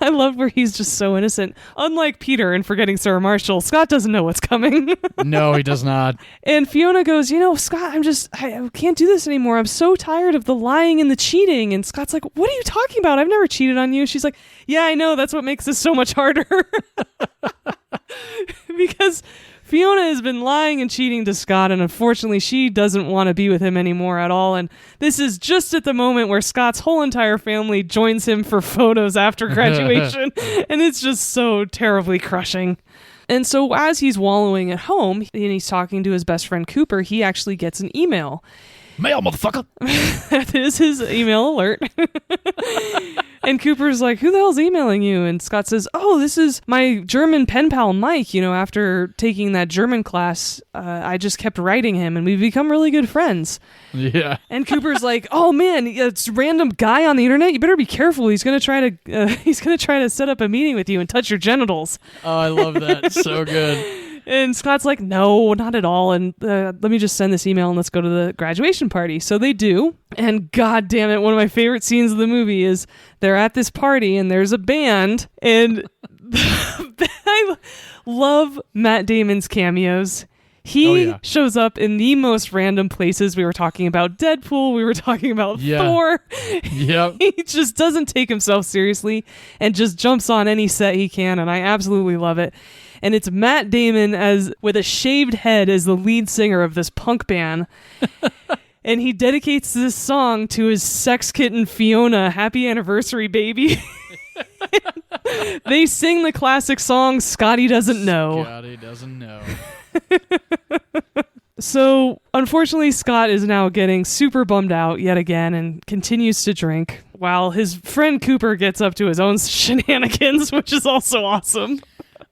[SPEAKER 1] I love where he's just so innocent. Unlike Peter in Forgetting Sarah Marshall, Scott doesn't know what's coming.
[SPEAKER 2] No, he does not.
[SPEAKER 1] And Fiona goes, Scott, I can't do this anymore. I'm so tired of the lying and the cheating. And Scott's like, what are you talking about? I've never cheated on you. She's like, yeah, I know. That's what makes this so much harder. Because Fiona has been lying and cheating to Scott, and unfortunately she doesn't want to be with him anymore at all. And this is just at the moment where Scott's whole entire family joins him for photos after graduation. And it's just so terribly crushing. And so as he's wallowing at home and he's talking to his best friend Cooper, he actually gets an email.
[SPEAKER 2] Mail, motherfucker.
[SPEAKER 1] That is his email alert. And Cooper's like, who the hell's emailing you? And Scott says, oh, this is my German pen pal, Mike. You know, after taking that German class, I just kept writing him and we've become really good friends.
[SPEAKER 2] Yeah.
[SPEAKER 1] And Cooper's like, oh man, it's a random guy on the internet. You better be careful. He's going to try to set up a meeting with you and touch your genitals.
[SPEAKER 2] Oh, I love that. So good.
[SPEAKER 1] And Scott's like, no, not at all. And let me just send this email and let's go to the graduation party. So they do. And god damn it, one of my favorite scenes of the movie is they're at this party and there's a band. And I love Matt Damon's cameos. He shows up in the most random places. We were talking about Deadpool. We were talking about Thor.
[SPEAKER 2] Yep.
[SPEAKER 1] He just doesn't take himself seriously and just jumps on any set he can. And I absolutely love it. And it's Matt Damon with a shaved head as the lead singer of this punk band. And he dedicates this song to his sex kitten Fiona, Happy Anniversary, Baby. They sing the classic song, Scotty Doesn't Know.
[SPEAKER 2] Scotty doesn't know.
[SPEAKER 1] So, unfortunately, Scott is now getting super bummed out yet again and continues to drink, while his friend Cooper gets up to his own shenanigans, which is also awesome.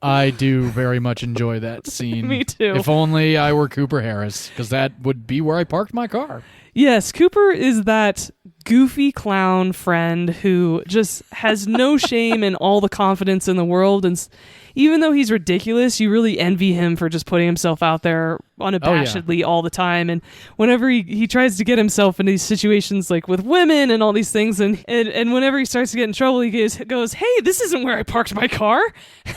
[SPEAKER 2] I do very much enjoy that scene.
[SPEAKER 1] Me too.
[SPEAKER 2] If only I were Cooper Harris, because that would be where I parked my car.
[SPEAKER 1] Yes, Cooper is that goofy clown friend who just has no shame and all the confidence in the world. And even though he's ridiculous, you really envy him for just putting himself out there unabashedly all the time. And whenever he tries to get himself in these situations like with women and all these things, and whenever he starts to get in trouble, he goes, hey, this isn't where I parked my car.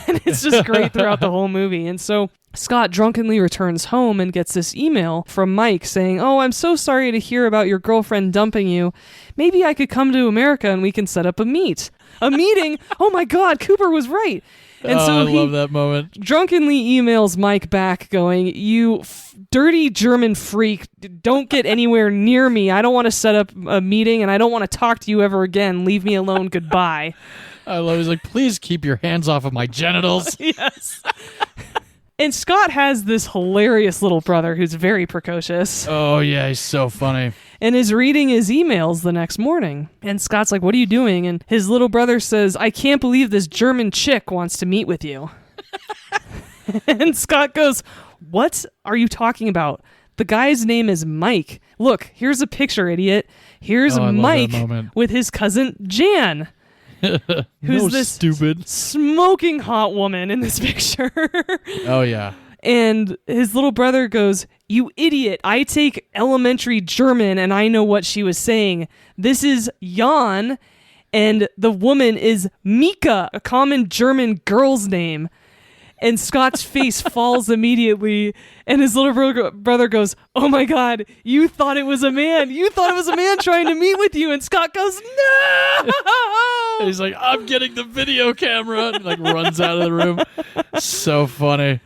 [SPEAKER 1] And it's just great throughout the whole movie. And so Scott drunkenly returns home and gets this email from Mike saying, oh, I'm so sorry to hear about your girlfriend dumping you. Maybe I could come to America and we can set up a meeting. Oh my God, Cooper was right. And so
[SPEAKER 2] I love that moment.
[SPEAKER 1] Drunkenly emails Mike back going, you dirty German freak, don't get anywhere near me. I don't want to set up a meeting and I don't want to talk to you ever again. Leave me alone. Goodbye.
[SPEAKER 2] I love it. He's like, please keep your hands off of my genitals.
[SPEAKER 1] Yes. And Scott has this hilarious little brother who's very precocious.
[SPEAKER 2] Oh, yeah, he's so funny.
[SPEAKER 1] And is reading his emails the next morning. And Scott's like, what are you doing? And his little brother says, I can't believe this German chick wants to meet with you. And Scott goes, what are you talking about? The guy's name is Mike. Look, here's a picture, idiot. Here's Mike with his cousin Jan. Who's this
[SPEAKER 2] stupid
[SPEAKER 1] smoking hot woman in this picture.
[SPEAKER 2] Oh yeah.
[SPEAKER 1] And his little brother goes, you idiot, I take elementary German and I know what she was saying. This is Jan and the woman is Mika, a common German girl's name. And Scott's face falls immediately, and his little brother goes, oh my God, you thought it was a man. You thought it was a man trying to meet with you. And Scott goes, no!
[SPEAKER 2] And he's like, I'm getting the video camera. And like runs out of the room. So funny.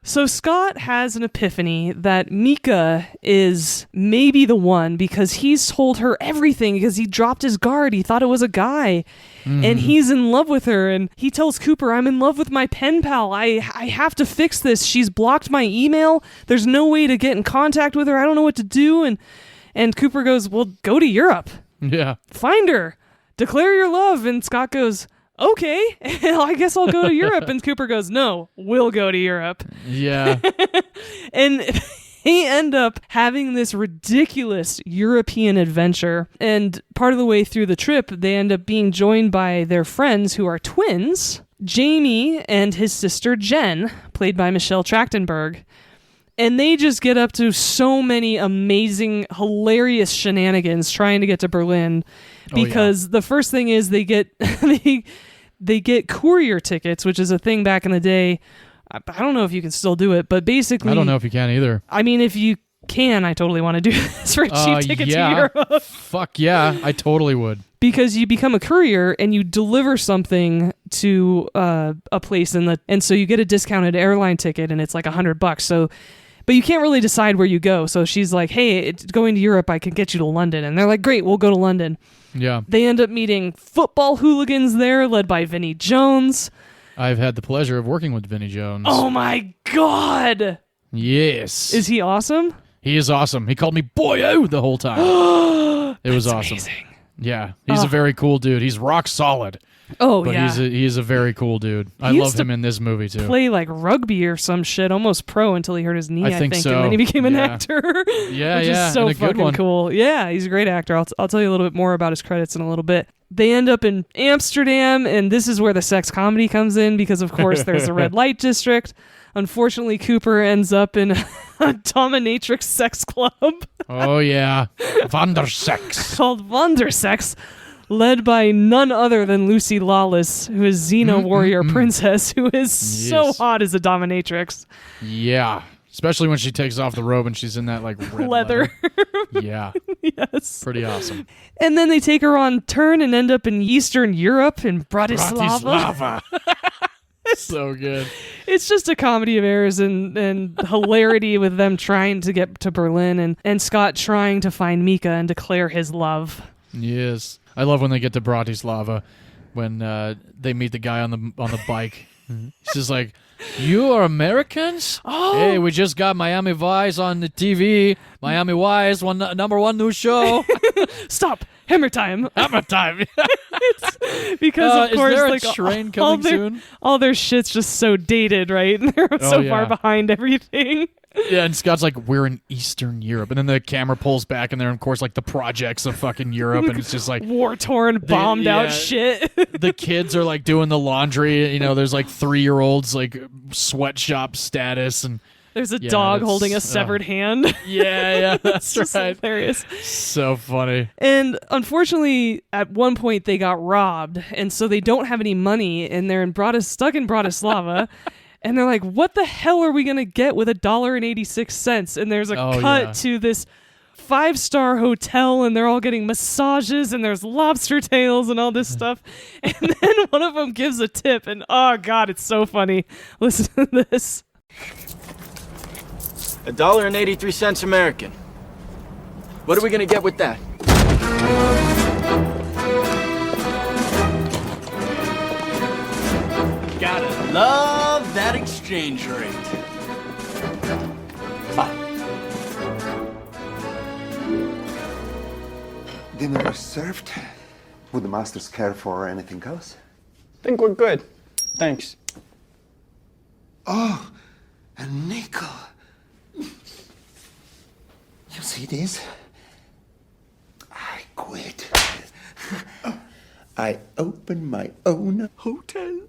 [SPEAKER 1] So Scott has an epiphany that Mika is maybe the one because he's told her everything because he dropped his guard. He thought it was a guy. And he's in love with her. And he tells Cooper, I'm in love with my pen pal. I have to fix this. She's blocked my email. There's no way to get in contact with her. I don't know what to do. And Cooper goes, well, go to Europe.
[SPEAKER 2] Yeah.
[SPEAKER 1] Find her. Declare your love. And Scott goes, okay, I guess I'll go to Europe. And Cooper goes, no, we'll go to Europe.
[SPEAKER 2] Yeah.
[SPEAKER 1] And they end up having this ridiculous European adventure. And part of the way through the trip, they end up being joined by their friends who are twins, Jamie and his sister Jen, played by Michelle Trachtenberg. And they just get up to so many amazing, hilarious shenanigans trying to get to Berlin. Because the first thing is they get they get courier tickets, which is a thing back in the day. I don't know if you can still do it, but basically...
[SPEAKER 2] I don't know if you can either.
[SPEAKER 1] I mean, if you can, I totally want to do this for a cheap ticket to Europe.
[SPEAKER 2] Fuck yeah, I totally would.
[SPEAKER 1] Because you become a courier and you deliver something to a place, and so you get a discounted airline ticket, and it's like $100. So... But you can't really decide where you go. So she's like, hey, it's going to Europe. I can get you to London. And they're like, great, we'll go to London.
[SPEAKER 2] Yeah.
[SPEAKER 1] They end up meeting football hooligans there, led by Vinnie Jones.
[SPEAKER 2] I've had the pleasure of working with Vinnie Jones.
[SPEAKER 1] Oh, my God.
[SPEAKER 2] Yes.
[SPEAKER 1] Is he awesome?
[SPEAKER 2] He is awesome. He called me boyo the whole time. It was awesome.
[SPEAKER 1] Amazing.
[SPEAKER 2] Yeah, he's a very cool dude. He's rock solid.
[SPEAKER 1] Oh,
[SPEAKER 2] But
[SPEAKER 1] yeah.
[SPEAKER 2] he's a very cool dude. I
[SPEAKER 1] used
[SPEAKER 2] love
[SPEAKER 1] to
[SPEAKER 2] him in this movie too.
[SPEAKER 1] Play like rugby or some shit, almost pro until he hurt his knee,
[SPEAKER 2] I think so.
[SPEAKER 1] and then he became an
[SPEAKER 2] Yeah.
[SPEAKER 1] actor.
[SPEAKER 2] Yeah,
[SPEAKER 1] which
[SPEAKER 2] yeah,
[SPEAKER 1] is so
[SPEAKER 2] and a good
[SPEAKER 1] fucking
[SPEAKER 2] one.
[SPEAKER 1] cool. Yeah, he's a great actor. I'll tell you a little bit more about his credits in a little bit. They end up in Amsterdam, and this is where the sex comedy comes in because, of course, there's a red light district. Unfortunately, Cooper ends up in a dominatrix sex club
[SPEAKER 2] Oh yeah, Vandersex.
[SPEAKER 1] called Wondersex, led by none other than Lucy Lawless, who is Xena Warrior Princess, who is so
[SPEAKER 2] Yes.
[SPEAKER 1] hot as a dominatrix.
[SPEAKER 2] Yeah, especially when she takes off the robe and she's in that like red
[SPEAKER 1] Leather.
[SPEAKER 2] Yeah,
[SPEAKER 1] Yes.
[SPEAKER 2] pretty awesome.
[SPEAKER 1] And then they take her on turn and end up in Eastern Europe in Bratislava.
[SPEAKER 2] Bratislava. So good.
[SPEAKER 1] It's just a comedy of errors and hilarity with them trying to get to Berlin and Scott trying to find Mika and declare his love.
[SPEAKER 2] Yes, I love when they get to Bratislava, when they meet the guy on the bike. He's just like, "You are Americans?
[SPEAKER 1] Oh.
[SPEAKER 2] Hey, we just got Miami Vice on the TV. Miami Vice, number one new show.
[SPEAKER 1] Stop! Hammer time!
[SPEAKER 2] Hammer time."
[SPEAKER 1] Because of course,
[SPEAKER 2] is there a
[SPEAKER 1] like
[SPEAKER 2] train
[SPEAKER 1] all
[SPEAKER 2] coming
[SPEAKER 1] their,
[SPEAKER 2] soon?
[SPEAKER 1] all their shit's just so dated, right? And they're so far
[SPEAKER 2] yeah.
[SPEAKER 1] behind everything.
[SPEAKER 2] Yeah, and Scott's like, "We're in Eastern Europe," and then the camera pulls back, and they're of course like the projects of fucking Europe, and it's just like
[SPEAKER 1] War torn, bombed out
[SPEAKER 2] yeah.
[SPEAKER 1] shit.
[SPEAKER 2] the kids are like doing the laundry. You know, there's like 3-year-olds like sweatshop status, and
[SPEAKER 1] There's a
[SPEAKER 2] Yeah,
[SPEAKER 1] dog
[SPEAKER 2] that's-
[SPEAKER 1] holding a severed hand.
[SPEAKER 2] yeah, that's
[SPEAKER 1] Just
[SPEAKER 2] right.
[SPEAKER 1] hilarious.
[SPEAKER 2] So funny.
[SPEAKER 1] And unfortunately, at one point they got robbed, and so they don't have any money, and they're stuck in Bratislava. And they're like, "What the hell are we gonna get with $1.86?" And there's a cut to this 5-star hotel, and they're all getting massages, and there's lobster tails and all this stuff. And then one of them gives a tip, and oh god, it's so funny. Listen to this.
[SPEAKER 6] $1.83 American. What are we gonna get with that? Gotta love that exchange rate.
[SPEAKER 7] Dinner is served. Would the masters care for anything else?
[SPEAKER 6] Think we're good. Thanks.
[SPEAKER 7] Oh, a nickel. You see this? I quit. I open my own hotel.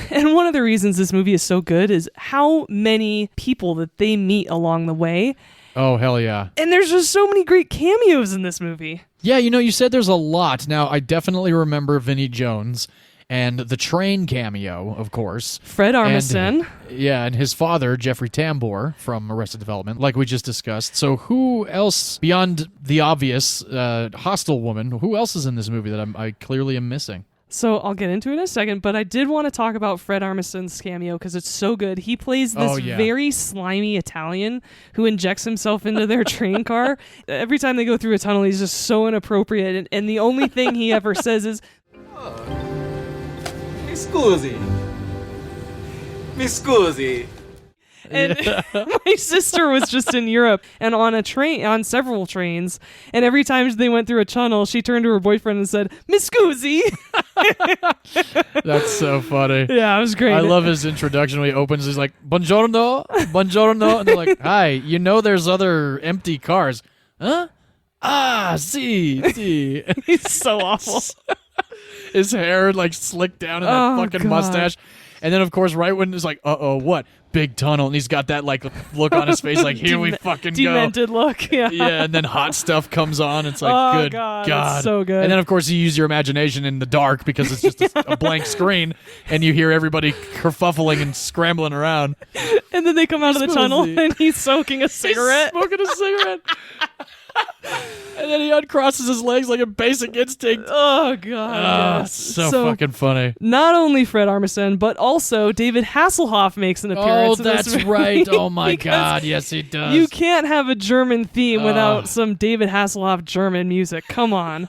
[SPEAKER 1] And one of the reasons this movie is so good is how many people that they meet along the way.
[SPEAKER 2] Oh, hell yeah.
[SPEAKER 1] And there's just so many great cameos in this movie.
[SPEAKER 2] Yeah, you know, you said there's a lot. Now, I definitely remember Vinnie Jones and the train cameo, of course.
[SPEAKER 1] Fred Armisen.
[SPEAKER 2] And his father, Jeffrey Tambor, from Arrested Development, like we just discussed. So who else, beyond the obvious hostile woman, who else is in this movie that I clearly am missing?
[SPEAKER 1] So I'll get into it in a second, but I did want to talk about Fred Armisen's cameo because it's so good. He plays this very slimy Italian who injects himself into their train car. Every time they go through a tunnel, he's just so inappropriate. And the only thing he ever says is,
[SPEAKER 6] Mi scusi. Mi scusi.
[SPEAKER 1] and my sister was just in Europe and on several trains, and every time they went through a tunnel, she turned to her boyfriend and said, "Mi scusi."
[SPEAKER 2] That's so funny.
[SPEAKER 1] Yeah, it was great.
[SPEAKER 2] I love his introduction when he opens. He's like, "Buongiorno, buongiorno," and they're like, "Hi, you know there's other empty cars, huh?" Ah, see.
[SPEAKER 1] He's so awful.
[SPEAKER 2] His hair like slicked down in that fucking
[SPEAKER 1] God.
[SPEAKER 2] mustache, and then of course, right when it's like, what? Big tunnel, and he's got that like look on his face, like here we fucking go.
[SPEAKER 1] Demented look. Yeah.
[SPEAKER 2] Yeah, and then hot stuff comes on. It's like, good
[SPEAKER 1] God,
[SPEAKER 2] God.
[SPEAKER 1] it's so good.
[SPEAKER 2] And then, of course, you use your imagination in the dark because it's just a blank screen, and you hear everybody kerfuffling and scrambling around.
[SPEAKER 1] And then they come out of the tunnel,
[SPEAKER 2] Smoothie.
[SPEAKER 1] and he's soaking a cigarette.
[SPEAKER 2] He's smoking a cigarette. And then he uncrosses his legs like a Basic Instinct.
[SPEAKER 1] Oh, God. yes.
[SPEAKER 2] So fucking funny.
[SPEAKER 1] Not only Fred Armisen, but also David Hasselhoff makes an appearance
[SPEAKER 2] Oh,
[SPEAKER 1] in this
[SPEAKER 2] that's
[SPEAKER 1] movie.
[SPEAKER 2] right. Oh, my
[SPEAKER 1] Because
[SPEAKER 2] God. Yes, he does.
[SPEAKER 1] You can't have a German theme without some David Hasselhoff German music. Come on.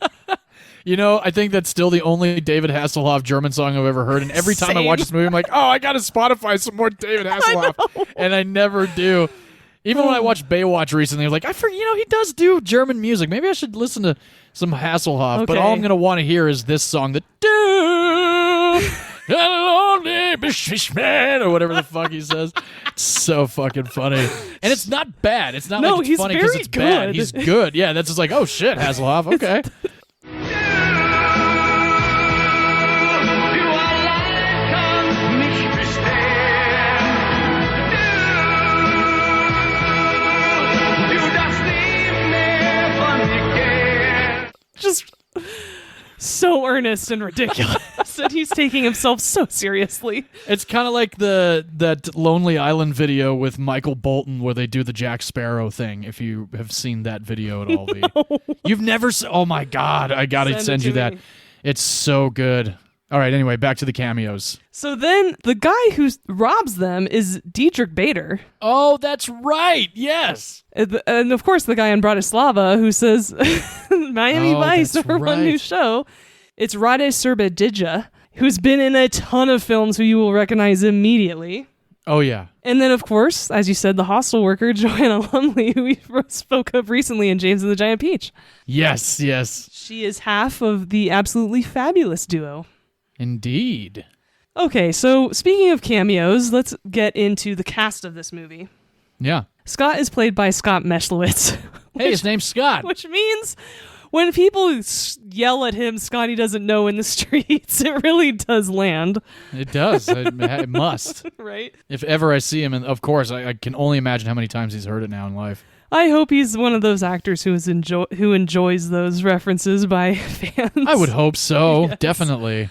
[SPEAKER 2] You know, I think that's still the only David Hasselhoff German song I've ever heard. And every time I watch this movie, I'm like, oh, I got to Spotify some more David Hasselhoff. And I never do. Even when I watched Baywatch recently, I was like, he does do German music. Maybe I should listen to some Hasselhoff. But all I'm going to want to hear is this song, the or whatever the fuck he says. It's so fucking funny. And it's not bad. It's not like it's funny because it's bad. He's good. Yeah, that's just like, oh shit, Hasselhoff. Okay.
[SPEAKER 1] Just so earnest and ridiculous, and he's taking himself so seriously.
[SPEAKER 2] It's kind of like that Lonely Island video with Michael Bolton where they do the Jack Sparrow thing. If you have seen that video at all,
[SPEAKER 1] No.
[SPEAKER 2] You've never. Oh my God! I gotta send you that. It's so good. All right. Anyway, back to the cameos.
[SPEAKER 1] So then the guy who robs them is Dietrich Bader.
[SPEAKER 2] Oh, that's right. Yes.
[SPEAKER 1] And of course, the guy in Bratislava who says Miami Vice, number one new show. It's Rade Srbedija, who's been in a ton of films who you will recognize immediately.
[SPEAKER 2] Oh, yeah.
[SPEAKER 1] And then, of course, as you said, the hostel worker, Joanna Lumley, who we spoke of recently in James and the Giant Peach.
[SPEAKER 2] Yes, yes.
[SPEAKER 1] She is half of the absolutely fabulous duo.
[SPEAKER 2] Indeed.
[SPEAKER 1] Okay, so speaking of cameos, let's get into the cast of this movie.
[SPEAKER 2] Yeah.
[SPEAKER 1] Scott is played by Scott Meslowitz.
[SPEAKER 2] Hey, his name's Scott.
[SPEAKER 1] Which means when people yell at him, Scotty doesn't know in the streets, it really does land.
[SPEAKER 2] It does. It must.
[SPEAKER 1] Right?
[SPEAKER 2] If ever I see him, and of course, I can only imagine how many times he's heard it now in life.
[SPEAKER 1] I hope he's one of those actors who enjoys those references by fans.
[SPEAKER 2] I would hope so.
[SPEAKER 1] Yes.
[SPEAKER 2] Definitely.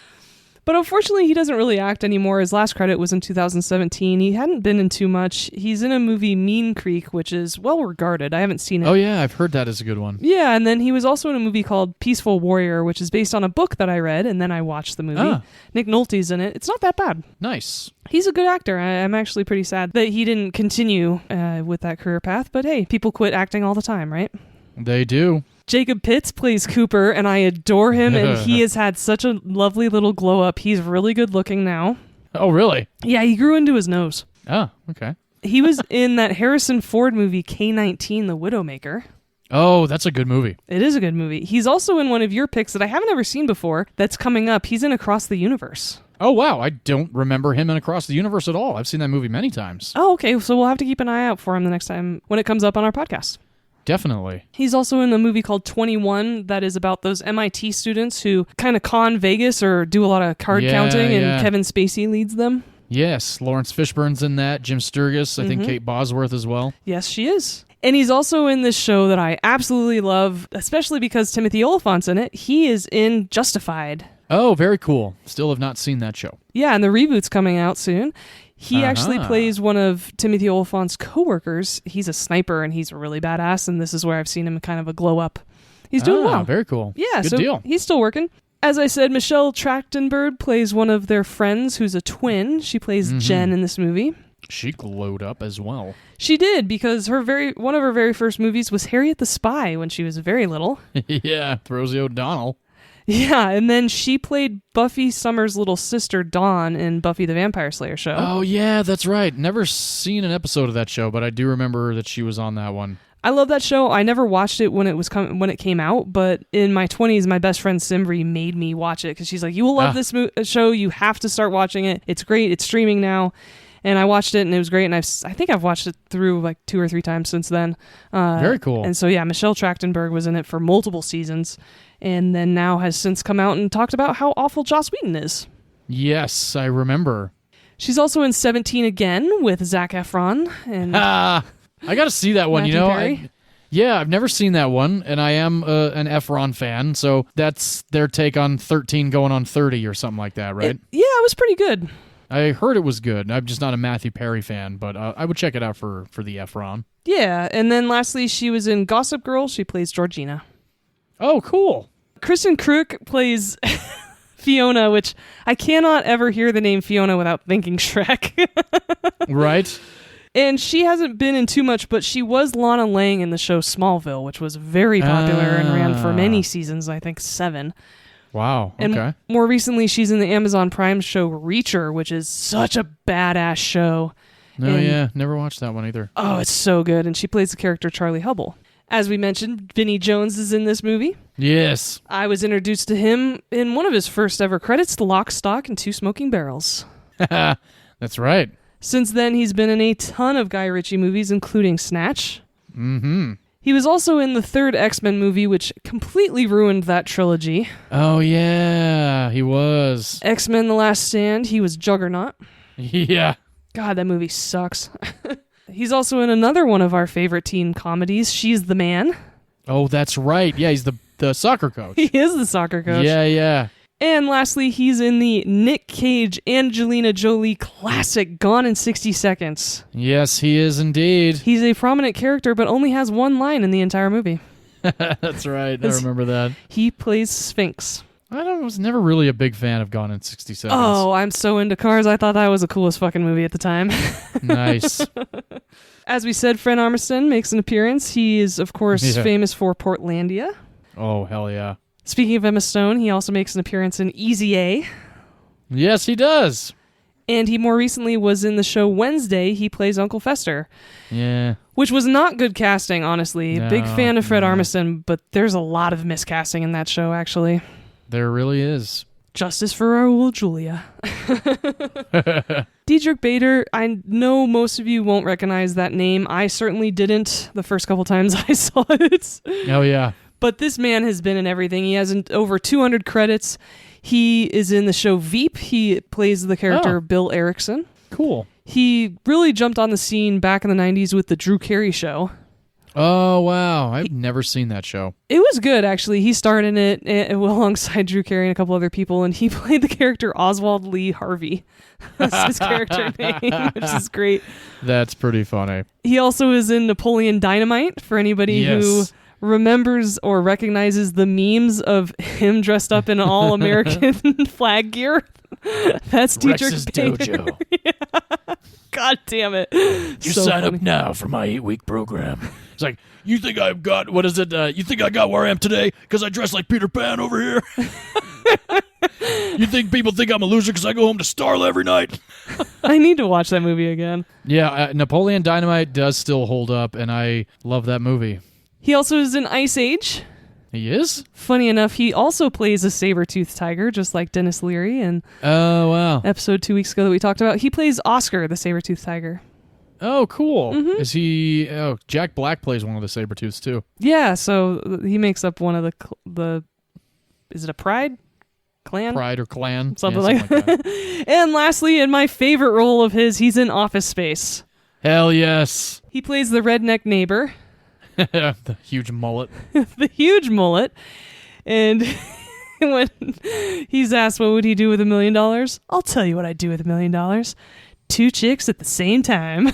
[SPEAKER 1] But unfortunately, he doesn't really act anymore. His last credit was in 2017. He hadn't been in too much. He's in a movie, Mean Creek, which is well regarded. I haven't seen it.
[SPEAKER 2] Oh, yeah, I've heard that is a good one.
[SPEAKER 1] Yeah, and then he was also in a movie called Peaceful Warrior, which is based on a book that I read, and then I watched the movie.
[SPEAKER 2] Ah.
[SPEAKER 1] Nick Nolte's in it. It's not that bad.
[SPEAKER 2] Nice.
[SPEAKER 1] He's a good actor. I'm actually pretty sad that he didn't continue with that career path. But hey, people quit acting all the time, right?
[SPEAKER 2] They do.
[SPEAKER 1] Jacob Pitts plays Cooper, and I adore him, and he has had such a lovely little glow up. He's really good looking now.
[SPEAKER 2] Oh, really?
[SPEAKER 1] Yeah, he grew into his nose.
[SPEAKER 2] Oh, okay.
[SPEAKER 1] He was in that Harrison Ford movie, K-19, The Widowmaker.
[SPEAKER 2] Oh, that's a good movie.
[SPEAKER 1] It is a good movie. He's also in one of your picks that I haven't ever seen before that's coming up. He's in Across the Universe.
[SPEAKER 2] Oh, wow. I don't remember him in Across the Universe at all. I've seen that movie many times.
[SPEAKER 1] Oh, okay. So we'll have to keep an eye out for him the next time when it comes up on our podcast.
[SPEAKER 2] Definitely.
[SPEAKER 1] He's also in a movie called 21 that is about those MIT students who kind of con Vegas or do a lot of card counting, and Kevin Spacey leads them.
[SPEAKER 2] Yes, Lawrence Fishburne's in that. Jim Sturgis. I think Kate Bosworth as well.
[SPEAKER 1] Yes, she is. And he's also in this show that I absolutely love, especially because Timothy Olyphant's in it. He is in Justified.
[SPEAKER 2] Oh, very cool. Still have not seen that show.
[SPEAKER 1] Yeah, and the reboot's coming out soon. He actually plays one of Timothy Olyphant's coworkers. He's a sniper, and he's really badass, and this is where I've seen him kind of a glow up. He's doing well.
[SPEAKER 2] Very cool.
[SPEAKER 1] Yeah,
[SPEAKER 2] good
[SPEAKER 1] so
[SPEAKER 2] deal.
[SPEAKER 1] He's still working. As I said, Michelle Trachtenberg plays one of their friends who's a twin. She plays Jen in this movie.
[SPEAKER 2] She glowed up as well.
[SPEAKER 1] She did, because one of her very first movies was Harriet the Spy when she was very little.
[SPEAKER 2] Yeah, Rosie O'Donnell.
[SPEAKER 1] Yeah, and then she played Buffy Summers' little sister, Dawn, in Buffy the Vampire Slayer show.
[SPEAKER 2] Oh, yeah, that's right. Never seen an episode of that show, but I do remember that she was on that one.
[SPEAKER 1] I love that show. I never watched it when it came out, but in my 20s, my best friend Simbri made me watch it because she's like, "You will love this show. You have to start watching it. It's great. It's streaming now." And I watched it, and it was great. And I think I've watched it through like 2 or 3 times since then.
[SPEAKER 2] Very cool.
[SPEAKER 1] And so, yeah, Michelle Trachtenberg was in it for multiple seasons, and then now has since come out and talked about how awful Joss Whedon is.
[SPEAKER 2] Yes, I remember.
[SPEAKER 1] She's also in 17 Again with Zac Efron. And
[SPEAKER 2] I got to see that one.
[SPEAKER 1] Matthew Perry.
[SPEAKER 2] I've never seen that one, and I am an Efron fan, so that's their take on 13 going on 30 or something like that, right?
[SPEAKER 1] It was pretty good.
[SPEAKER 2] I heard it was good. I'm just not a Matthew Perry fan, but I would check it out for the Efron.
[SPEAKER 1] Yeah, and then lastly, she was in Gossip Girl. She plays Georgina.
[SPEAKER 2] Oh, cool.
[SPEAKER 1] Kristen Kruk plays Fiona, which I cannot ever hear the name Fiona without thinking Shrek.
[SPEAKER 2] Right.
[SPEAKER 1] And she hasn't been in too much, but she was Lana Lang in the show Smallville, which was very popular and ran for many seasons, I think 7.
[SPEAKER 2] Wow, okay.
[SPEAKER 1] And more recently, she's in the Amazon Prime show Reacher, which is such a badass show.
[SPEAKER 2] No, yeah, never watched that one either.
[SPEAKER 1] Oh, it's so good. And she plays the character Charlie Hubble. As we mentioned, Vinnie Jones is in this movie.
[SPEAKER 2] Yes.
[SPEAKER 1] I was introduced to him in one of his first ever credits, The Lock, Stock, and Two Smoking Barrels.
[SPEAKER 2] That's right.
[SPEAKER 1] Since then, he's been in a ton of Guy Ritchie movies, including Snatch.
[SPEAKER 2] Mm-hmm.
[SPEAKER 1] He was also in the third X-Men movie, which completely ruined that trilogy.
[SPEAKER 2] Oh, yeah, he was.
[SPEAKER 1] X-Men The Last Stand, he was Juggernaut.
[SPEAKER 2] Yeah.
[SPEAKER 1] God, that movie sucks. He's also in another one of our favorite teen comedies, She's the Man.
[SPEAKER 2] Oh, that's right. Yeah, he's the soccer coach.
[SPEAKER 1] He is the soccer coach.
[SPEAKER 2] Yeah.
[SPEAKER 1] And lastly, he's in the Nick Cage, Angelina Jolie classic Gone in 60 Seconds.
[SPEAKER 2] Yes, he is indeed.
[SPEAKER 1] He's a prominent character, but only has one line in the entire movie.
[SPEAKER 2] That's right. I remember that.
[SPEAKER 1] He plays Sphinx.
[SPEAKER 2] I was never really a big fan of Gone in 60 Seconds.
[SPEAKER 1] Oh, I'm so into cars. I thought that was the coolest fucking movie at the time.
[SPEAKER 2] Nice.
[SPEAKER 1] As we said, Fred Armisen makes an appearance. He is, of course, famous for Portlandia.
[SPEAKER 2] Oh, hell yeah.
[SPEAKER 1] Speaking of Emma Stone, he also makes an appearance in Easy A.
[SPEAKER 2] Yes, he does.
[SPEAKER 1] And he more recently was in the show Wednesday. He plays Uncle Fester.
[SPEAKER 2] Yeah.
[SPEAKER 1] Which was not good casting, honestly.
[SPEAKER 2] No,
[SPEAKER 1] Big fan of Fred
[SPEAKER 2] no.
[SPEAKER 1] Armisen, but there's a lot of miscasting in that show, actually.
[SPEAKER 2] There really is.
[SPEAKER 1] Justice for Raul Julia. Dietrich Bader, I know most of you won't recognize that name. I certainly didn't the first couple times I saw it.
[SPEAKER 2] Oh, yeah.
[SPEAKER 1] But this man has been in everything. He has over 200 credits. He is in the show Veep. He plays the character Bill Erickson.
[SPEAKER 2] Cool.
[SPEAKER 1] He really jumped on the scene back in the 90s with the Drew Carey Show.
[SPEAKER 2] Oh, wow. I've never seen that show.
[SPEAKER 1] It was good, actually. He starred in it alongside Drew Carey and a couple other people, and he played the character Oswald Lee Harvey. That's his character name, which is great.
[SPEAKER 2] That's pretty funny.
[SPEAKER 1] He also is in Napoleon Dynamite, for anybody who remembers or recognizes the memes of him dressed up in all-American flag gear. That's Dietrich
[SPEAKER 2] Rex's
[SPEAKER 1] Bader.
[SPEAKER 2] Dojo.
[SPEAKER 1] Yeah. God damn it.
[SPEAKER 2] You
[SPEAKER 1] So
[SPEAKER 2] sign
[SPEAKER 1] funny.
[SPEAKER 2] up now for my 8-week program. It's like, you think I've got, what is it? You think I got where I am today because I dress like Peter Pan over here? You think people think I'm a loser because I go home to Starla every night?
[SPEAKER 1] I need to watch that movie again.
[SPEAKER 2] Yeah, Napoleon Dynamite does still hold up, and I love that movie.
[SPEAKER 1] He also is in Ice Age.
[SPEAKER 2] He is?
[SPEAKER 1] Funny enough, he also plays a saber-toothed tiger, just like Dennis Leary in
[SPEAKER 2] Oh, wow.
[SPEAKER 1] episode 2 weeks ago that we talked about. He plays Oscar, the saber-toothed tiger.
[SPEAKER 2] Oh, cool.
[SPEAKER 1] Mm-hmm.
[SPEAKER 2] Is he... Oh, Jack Black plays one of the Sabertooths, too.
[SPEAKER 1] Yeah, so he makes up one of the is it a pride? Clan?
[SPEAKER 2] Pride or Clan.
[SPEAKER 1] Something
[SPEAKER 2] Yeah,
[SPEAKER 1] like that. And lastly, in my favorite role of his, he's in Office Space.
[SPEAKER 2] Hell yes.
[SPEAKER 1] He plays the redneck neighbor.
[SPEAKER 2] The huge mullet.
[SPEAKER 1] The huge mullet. And when he's asked what would he do with $1 million, I'll tell you what I'd do with $1 million. 2 chicks at the same time.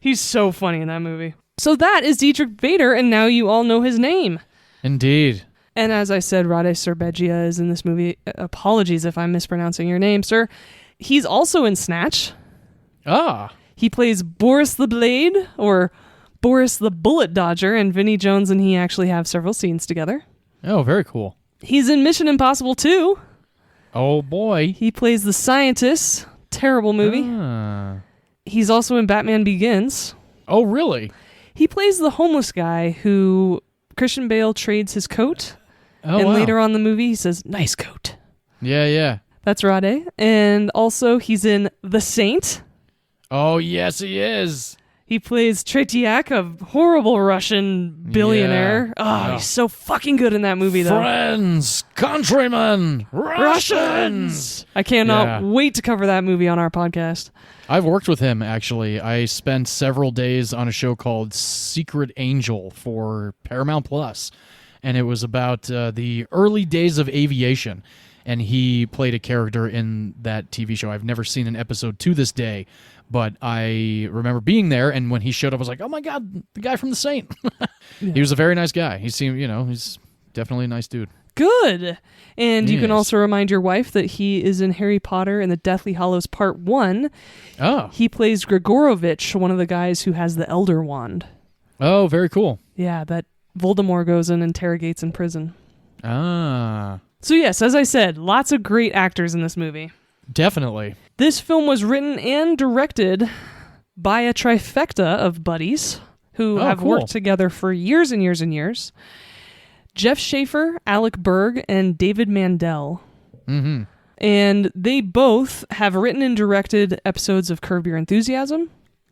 [SPEAKER 1] He's so funny in that movie. So that is Dietrich Bader, and now you all know his name.
[SPEAKER 2] Indeed.
[SPEAKER 1] And as I said, Rade Serbegia is in this movie. Apologies if I'm mispronouncing your name, sir. He's also in Snatch.
[SPEAKER 2] Ah.
[SPEAKER 1] He plays Boris the Blade, or Boris the Bullet Dodger, and Vinnie Jones and he actually have several scenes together.
[SPEAKER 2] Oh, very cool.
[SPEAKER 1] He's in Mission Impossible 2.
[SPEAKER 2] Oh, boy.
[SPEAKER 1] He plays the scientist. Terrible movie.
[SPEAKER 2] Ah.
[SPEAKER 1] He's also in Batman Begins.
[SPEAKER 2] Oh, really?
[SPEAKER 1] He plays the homeless guy who Christian Bale trades his coat.
[SPEAKER 2] Oh,
[SPEAKER 1] and
[SPEAKER 2] wow.
[SPEAKER 1] later on in the movie, he says, "Nice coat."
[SPEAKER 2] Yeah.
[SPEAKER 1] That's Rade. And also, he's in The Saint.
[SPEAKER 2] Oh, yes, he is.
[SPEAKER 1] He plays Tretiak, a horrible Russian billionaire.
[SPEAKER 2] Yeah.
[SPEAKER 1] Oh, he's so fucking good in that movie, though.
[SPEAKER 2] Friends, countrymen, Russians.
[SPEAKER 1] I cannot wait to cover that movie on our podcast.
[SPEAKER 2] I've worked with him, actually. I spent several days on a show called Secret Angel for Paramount Plus, and it was about the early days of aviation, and he played a character in that TV show. I've never seen an episode to this day, but I remember being there, and when he showed up, I was like, oh my God, the guy from The Saint. He was a very nice guy. He seemed, he's definitely a nice dude.
[SPEAKER 1] Good. And you can
[SPEAKER 2] Yes.
[SPEAKER 1] also remind your wife that he is in Harry Potter and the Deathly Hallows Part 1.
[SPEAKER 2] Oh.
[SPEAKER 1] He plays Grigorovich, one of the guys who has the Elder Wand.
[SPEAKER 2] Oh, very cool.
[SPEAKER 1] Yeah, that Voldemort goes and interrogates in prison.
[SPEAKER 2] Ah.
[SPEAKER 1] So yes, as I said, lots of great actors in this movie.
[SPEAKER 2] Definitely.
[SPEAKER 1] This film was written and directed by a trifecta of buddies who have
[SPEAKER 2] cool.
[SPEAKER 1] worked together for years and years and years. Jeff Schaefer, Alec Berg, and David Mandel.
[SPEAKER 2] Mm-hmm.
[SPEAKER 1] And they both have written and directed episodes of Curb Your Enthusiasm.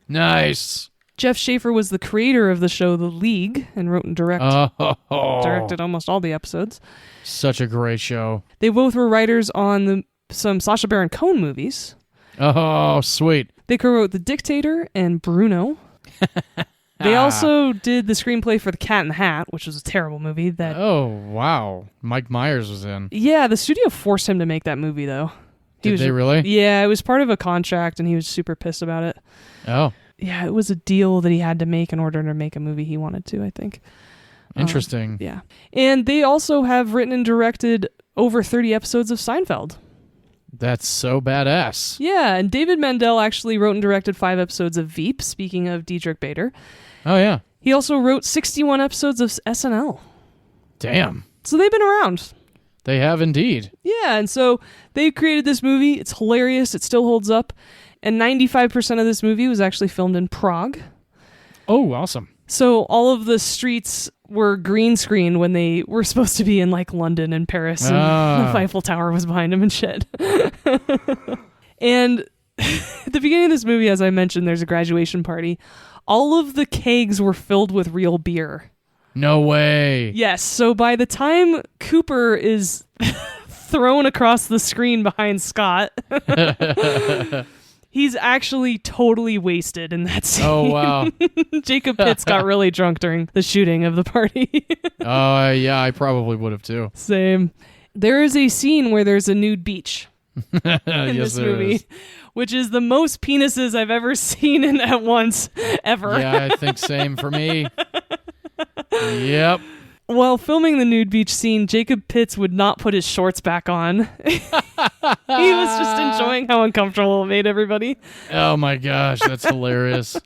[SPEAKER 2] Nice.
[SPEAKER 1] Jeff Schaefer was the creator of the show The League and wrote and directed almost all the episodes.
[SPEAKER 2] Such a great show.
[SPEAKER 1] They both were writers on some Sacha Baron Cohen movies.
[SPEAKER 2] Oh, sweet.
[SPEAKER 1] They co-wrote The Dictator and Bruno. They also did the screenplay for The Cat in the Hat, which was a terrible movie.
[SPEAKER 2] Oh, wow. Mike Myers was in.
[SPEAKER 1] Yeah, the studio forced him to make that movie, though.
[SPEAKER 2] Did they really?
[SPEAKER 1] Yeah, it was part of a contract, and he was super pissed about it.
[SPEAKER 2] Oh.
[SPEAKER 1] Yeah, it was a deal that he had to make in order to make a movie he wanted to, I think.
[SPEAKER 2] Interesting.
[SPEAKER 1] Yeah. And they also have written and directed over 30 episodes of Seinfeld.
[SPEAKER 2] That's so badass.
[SPEAKER 1] Yeah, and David Mandel actually wrote and directed 5 episodes of Veep, speaking of Diedrich Bader.
[SPEAKER 2] Oh, yeah.
[SPEAKER 1] He also wrote 61 episodes of SNL.
[SPEAKER 2] Damn.
[SPEAKER 1] So they've been around.
[SPEAKER 2] They have indeed.
[SPEAKER 1] Yeah, and so they created this movie. It's hilarious. It still holds up. And 95% of this movie was actually filmed in Prague.
[SPEAKER 2] Oh, awesome.
[SPEAKER 1] So all of the streets were green screen when they were supposed to be in like London and Paris, and the Eiffel Tower was behind them and shit. And at the beginning of this movie, as I mentioned, there's a graduation party. All of the kegs were filled with real beer.
[SPEAKER 2] No way.
[SPEAKER 1] Yes, so by the time Cooper is thrown across the screen behind Scott, he's actually totally wasted in that scene.
[SPEAKER 2] Oh, wow.
[SPEAKER 1] Jacob Pitts got really drunk during the shooting of the party.
[SPEAKER 2] Yeah, I probably would have too.
[SPEAKER 1] Same. There is a scene where there's a nude beach in
[SPEAKER 2] Yes,
[SPEAKER 1] this
[SPEAKER 2] there
[SPEAKER 1] movie,
[SPEAKER 2] is.
[SPEAKER 1] which is the most penises I've ever seen in at once, ever.
[SPEAKER 2] Yeah, I think same for me. Yep.
[SPEAKER 1] While filming the nude beach scene, Jacob Pitts would not put his shorts back on. He was just enjoying how uncomfortable it made everybody.
[SPEAKER 2] Oh my gosh, that's hilarious.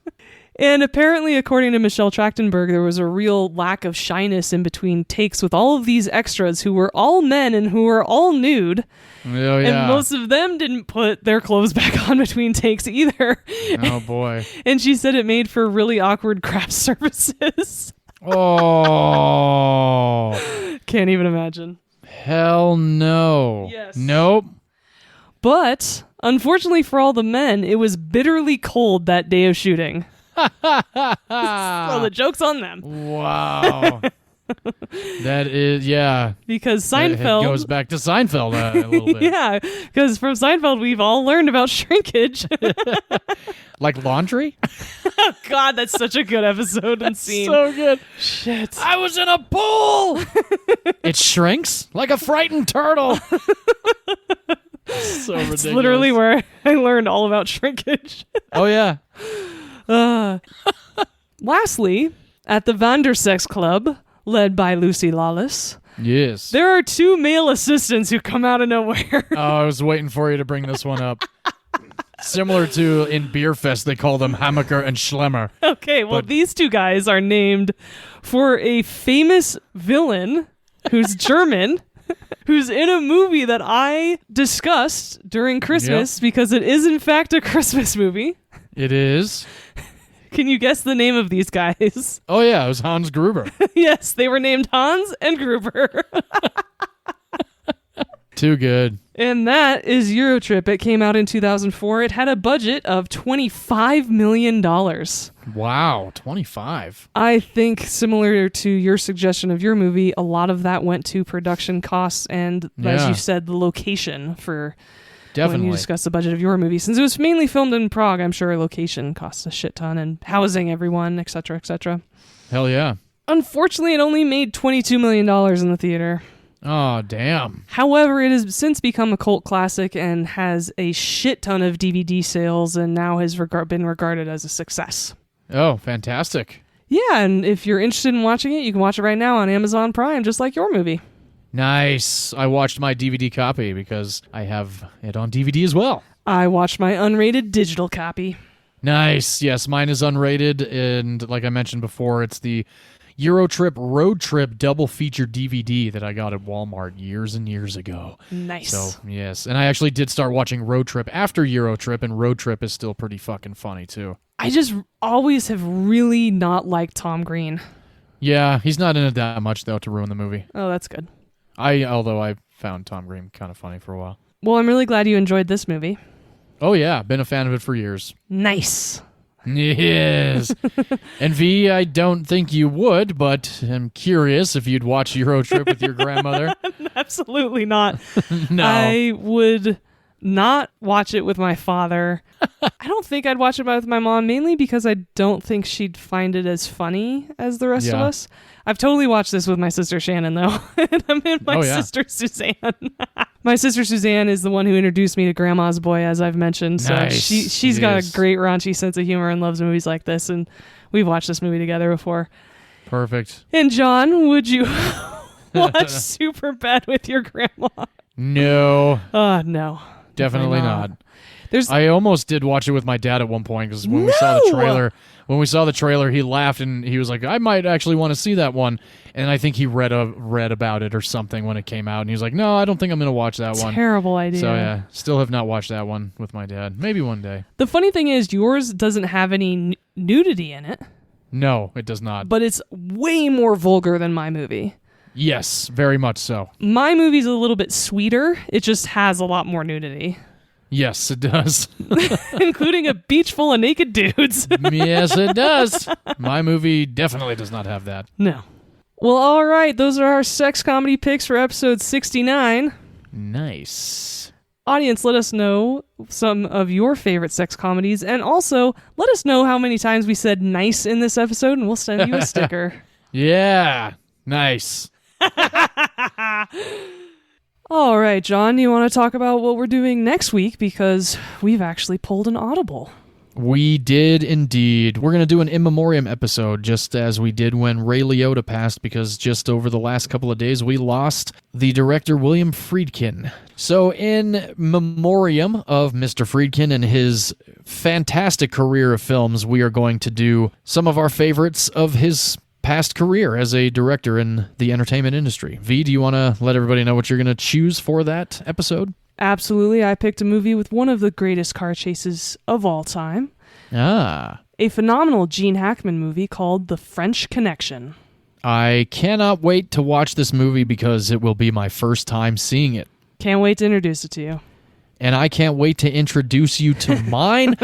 [SPEAKER 1] And apparently, according to Michelle Trachtenberg, there was a real lack of shyness in between takes with all of these extras who were all men and who were all nude.
[SPEAKER 2] Oh, yeah.
[SPEAKER 1] And most of them didn't put their clothes back on between takes either.
[SPEAKER 2] Oh, boy.
[SPEAKER 1] And she said it made for really awkward craft services.
[SPEAKER 2] Oh.
[SPEAKER 1] Can't even imagine.
[SPEAKER 2] Hell no.
[SPEAKER 1] Yes.
[SPEAKER 2] Nope.
[SPEAKER 1] But, unfortunately for all the men, it was bitterly cold that day of shooting. So the joke's on them.
[SPEAKER 2] Wow. That is, yeah.
[SPEAKER 1] Because
[SPEAKER 2] It
[SPEAKER 1] Seinfeld
[SPEAKER 2] goes back to Seinfeld a little bit.
[SPEAKER 1] Yeah, because from Seinfeld we've all learned about shrinkage.
[SPEAKER 2] Like laundry?
[SPEAKER 1] God, that's such a good episode and scene.
[SPEAKER 2] So good.
[SPEAKER 1] Shit.
[SPEAKER 2] I was in a pool. It shrinks like a frightened turtle. So ridiculous.
[SPEAKER 1] It's literally where I learned all about shrinkage.
[SPEAKER 2] Oh, yeah.
[SPEAKER 1] Lastly, at the Vandersex Club, led by Lucy Lawless,
[SPEAKER 2] Yes.
[SPEAKER 1] there are 2 male assistants who come out of nowhere.
[SPEAKER 2] Oh, I was waiting for you to bring this one up. Similar to in Beer Fest, they call them Hammaker and Schlemmer.
[SPEAKER 1] Okay, well, these 2 guys are named for a famous villain who's German, who's in a movie that I discussed during Christmas because it is, in fact, a Christmas movie.
[SPEAKER 2] It is.
[SPEAKER 1] Can you guess the name of these guys?
[SPEAKER 2] Oh, yeah, it was Hans Gruber.
[SPEAKER 1] Yes, they were named Hans and Gruber.
[SPEAKER 2] Too good.
[SPEAKER 1] And that is Eurotrip. It came out in 2004. It had a budget of $25 million.
[SPEAKER 2] Wow, 25.
[SPEAKER 1] I think, similar to your suggestion of your movie, a lot of that went to production costs and, as
[SPEAKER 2] Yeah.
[SPEAKER 1] you said, the location for
[SPEAKER 2] Definitely.
[SPEAKER 1] when you discuss the budget of your movie. Since it was mainly filmed in Prague, I'm sure location costs a shit ton and housing everyone, etc., etc.
[SPEAKER 2] Hell yeah.
[SPEAKER 1] Unfortunately, it only made $22 million in the theater.
[SPEAKER 2] Oh, damn.
[SPEAKER 1] However, it has since become a cult classic and has a shit ton of DVD sales and now has been regarded as a success.
[SPEAKER 2] Oh, fantastic.
[SPEAKER 1] Yeah, and if you're interested in watching it, you can watch it right now on Amazon Prime, just like your movie.
[SPEAKER 2] Nice. I watched my DVD copy because I have it on DVD as well.
[SPEAKER 1] I watched my unrated digital copy.
[SPEAKER 2] Nice. Yes, mine is unrated, and like I mentioned before, it's the Eurotrip Road Trip double feature DVD that I got at Walmart years and years ago.
[SPEAKER 1] Nice.
[SPEAKER 2] So, yes. And I actually did start watching Road Trip after Eurotrip, and Road Trip is still pretty fucking funny, too.
[SPEAKER 1] I just always have really not liked Tom Green.
[SPEAKER 2] Yeah, he's not in it that much, though, to ruin the movie.
[SPEAKER 1] Oh, that's good.
[SPEAKER 2] Although I found Tom Green kind of funny for a while.
[SPEAKER 1] Well, I'm really glad you enjoyed this movie.
[SPEAKER 2] Oh, yeah. Been a fan of it for years.
[SPEAKER 1] Nice.
[SPEAKER 2] Yes. And V, I don't think you would, but I'm curious if you'd watch Eurotrip with your grandmother.
[SPEAKER 1] Absolutely not.
[SPEAKER 2] No.
[SPEAKER 1] I would not watch it with my father. I don't think I'd watch it with my mom, mainly because I don't think she'd find it as funny as the rest of us. I've totally watched this with my sister Shannon, though. And I'm in my sister Suzanne. My sister Suzanne is the one who introduced me to Grandma's Boy, as I've mentioned. So
[SPEAKER 2] Nice.
[SPEAKER 1] she's got a great raunchy sense of humor and loves movies like this. And we've watched this movie together before.
[SPEAKER 2] Perfect.
[SPEAKER 1] And John, would you watch Superbad with your grandma?
[SPEAKER 2] No.
[SPEAKER 1] No.
[SPEAKER 2] Definitely not.
[SPEAKER 1] There's
[SPEAKER 2] I almost did watch it with my dad at one point because when we saw the trailer, he laughed and he was like, "I might actually want to see that one." And I think he read about it or something when it came out, and he was like, "No, I don't think I'm going to watch that one."
[SPEAKER 1] Terrible idea.
[SPEAKER 2] So yeah, still have not watched that one with my dad. Maybe one day.
[SPEAKER 1] The funny thing is, yours doesn't have any nudity in it,
[SPEAKER 2] No, it does not.
[SPEAKER 1] but it's way more vulgar than my movie.
[SPEAKER 2] Yes, very much so.
[SPEAKER 1] My movie's a little bit sweeter. It just has a lot more nudity,
[SPEAKER 2] Yes, it does.
[SPEAKER 1] including a beach full of naked dudes.
[SPEAKER 2] Yes, it does. My movie definitely does not have that.
[SPEAKER 1] No. Well, all right. Those are our sex comedy picks for episode 69.
[SPEAKER 2] Nice.
[SPEAKER 1] Audience, let us know some of your favorite sex comedies, and also let us know how many times we said nice in this episode, and we'll send you a sticker.
[SPEAKER 2] Yeah, nice.
[SPEAKER 1] All right, John, you want to talk about what we're doing next week, because we've actually pulled an audible.
[SPEAKER 2] We did indeed. We're going to do an in memoriam episode, just as we did when Ray Liotta passed, because just over the last couple of days, we lost the director William Friedkin. So in memoriam of Mr. Friedkin and his fantastic career of films, we are going to do some of our favorites of his past career as a director in the entertainment industry. V, do you want to let everybody know what you're going to choose for that episode?
[SPEAKER 1] Absolutely. I picked a movie with one of the greatest car chases of all time.
[SPEAKER 2] Ah.
[SPEAKER 1] A phenomenal Gene Hackman movie called The French Connection.
[SPEAKER 2] I cannot wait to watch this movie because it will be my first time seeing it.
[SPEAKER 1] Can't wait to introduce it to you.
[SPEAKER 2] And I can't wait to introduce you to mine.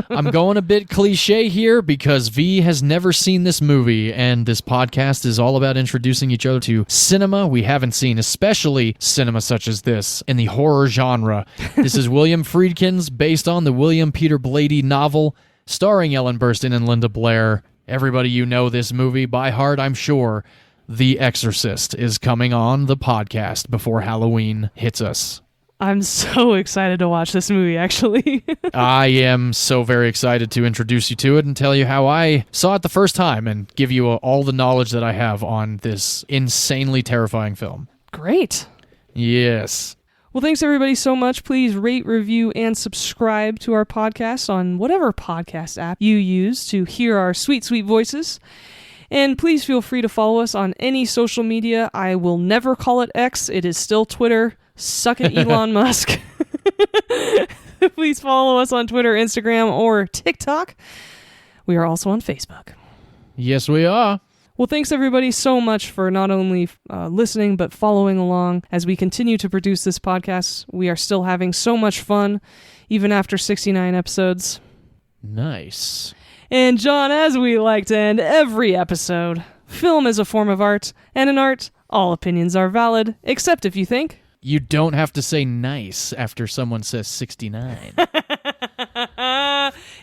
[SPEAKER 2] I'm going a bit cliche here because V has never seen this movie, and this podcast is all about introducing each other to cinema we haven't seen, especially cinema such as this, in the horror genre. This is William Friedkin's, based on the William Peter Blatty novel, starring Ellen Burstyn and Linda Blair. Everybody, you know this movie by heart, I'm sure. The Exorcist is coming on the podcast before Halloween hits us.
[SPEAKER 1] I'm so excited to watch this movie, actually.
[SPEAKER 2] I am so very excited to introduce you to it and tell you how I saw it the first time and give you all the knowledge that I have on this insanely terrifying film.
[SPEAKER 1] Great.
[SPEAKER 2] Yes.
[SPEAKER 1] Well, thanks everybody so much. Please rate, review, and subscribe to our podcast on whatever podcast app you use to hear our sweet, sweet voices. And please feel free to follow us on any social media. I will never call it X. It is still Twitter. Suck it, Elon Musk. Please follow us on Twitter, Instagram, or TikTok. We are also on Facebook.
[SPEAKER 2] Yes, we are.
[SPEAKER 1] Well, thanks everybody so much for not only listening, but following along as we continue to produce this podcast. We are still having so much fun, even after 69 episodes.
[SPEAKER 2] Nice.
[SPEAKER 1] And John, as we like to end every episode, film is a form of art, and in art, all opinions are valid, except if you think...
[SPEAKER 2] You don't have to say nice after someone says 69.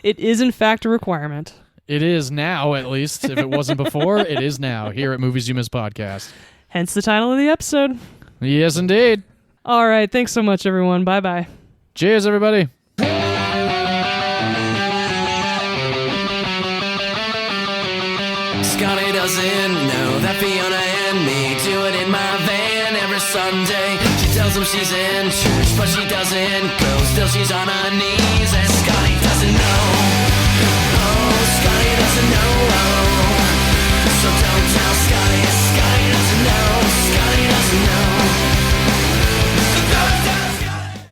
[SPEAKER 1] It is, in fact, a requirement.
[SPEAKER 2] It is now, at least. If it wasn't before, it is now, here at Movies You Miss Podcast.
[SPEAKER 1] Hence the title of the episode.
[SPEAKER 2] Yes, indeed.
[SPEAKER 1] All right, thanks so much, everyone. Bye-bye.
[SPEAKER 2] Cheers, everybody.
[SPEAKER 8] Scotty doesn't know that Fiona and me do it in my van every Sunday. She tells him she's in church, but she doesn't go. Still she's on her knees, and Scotty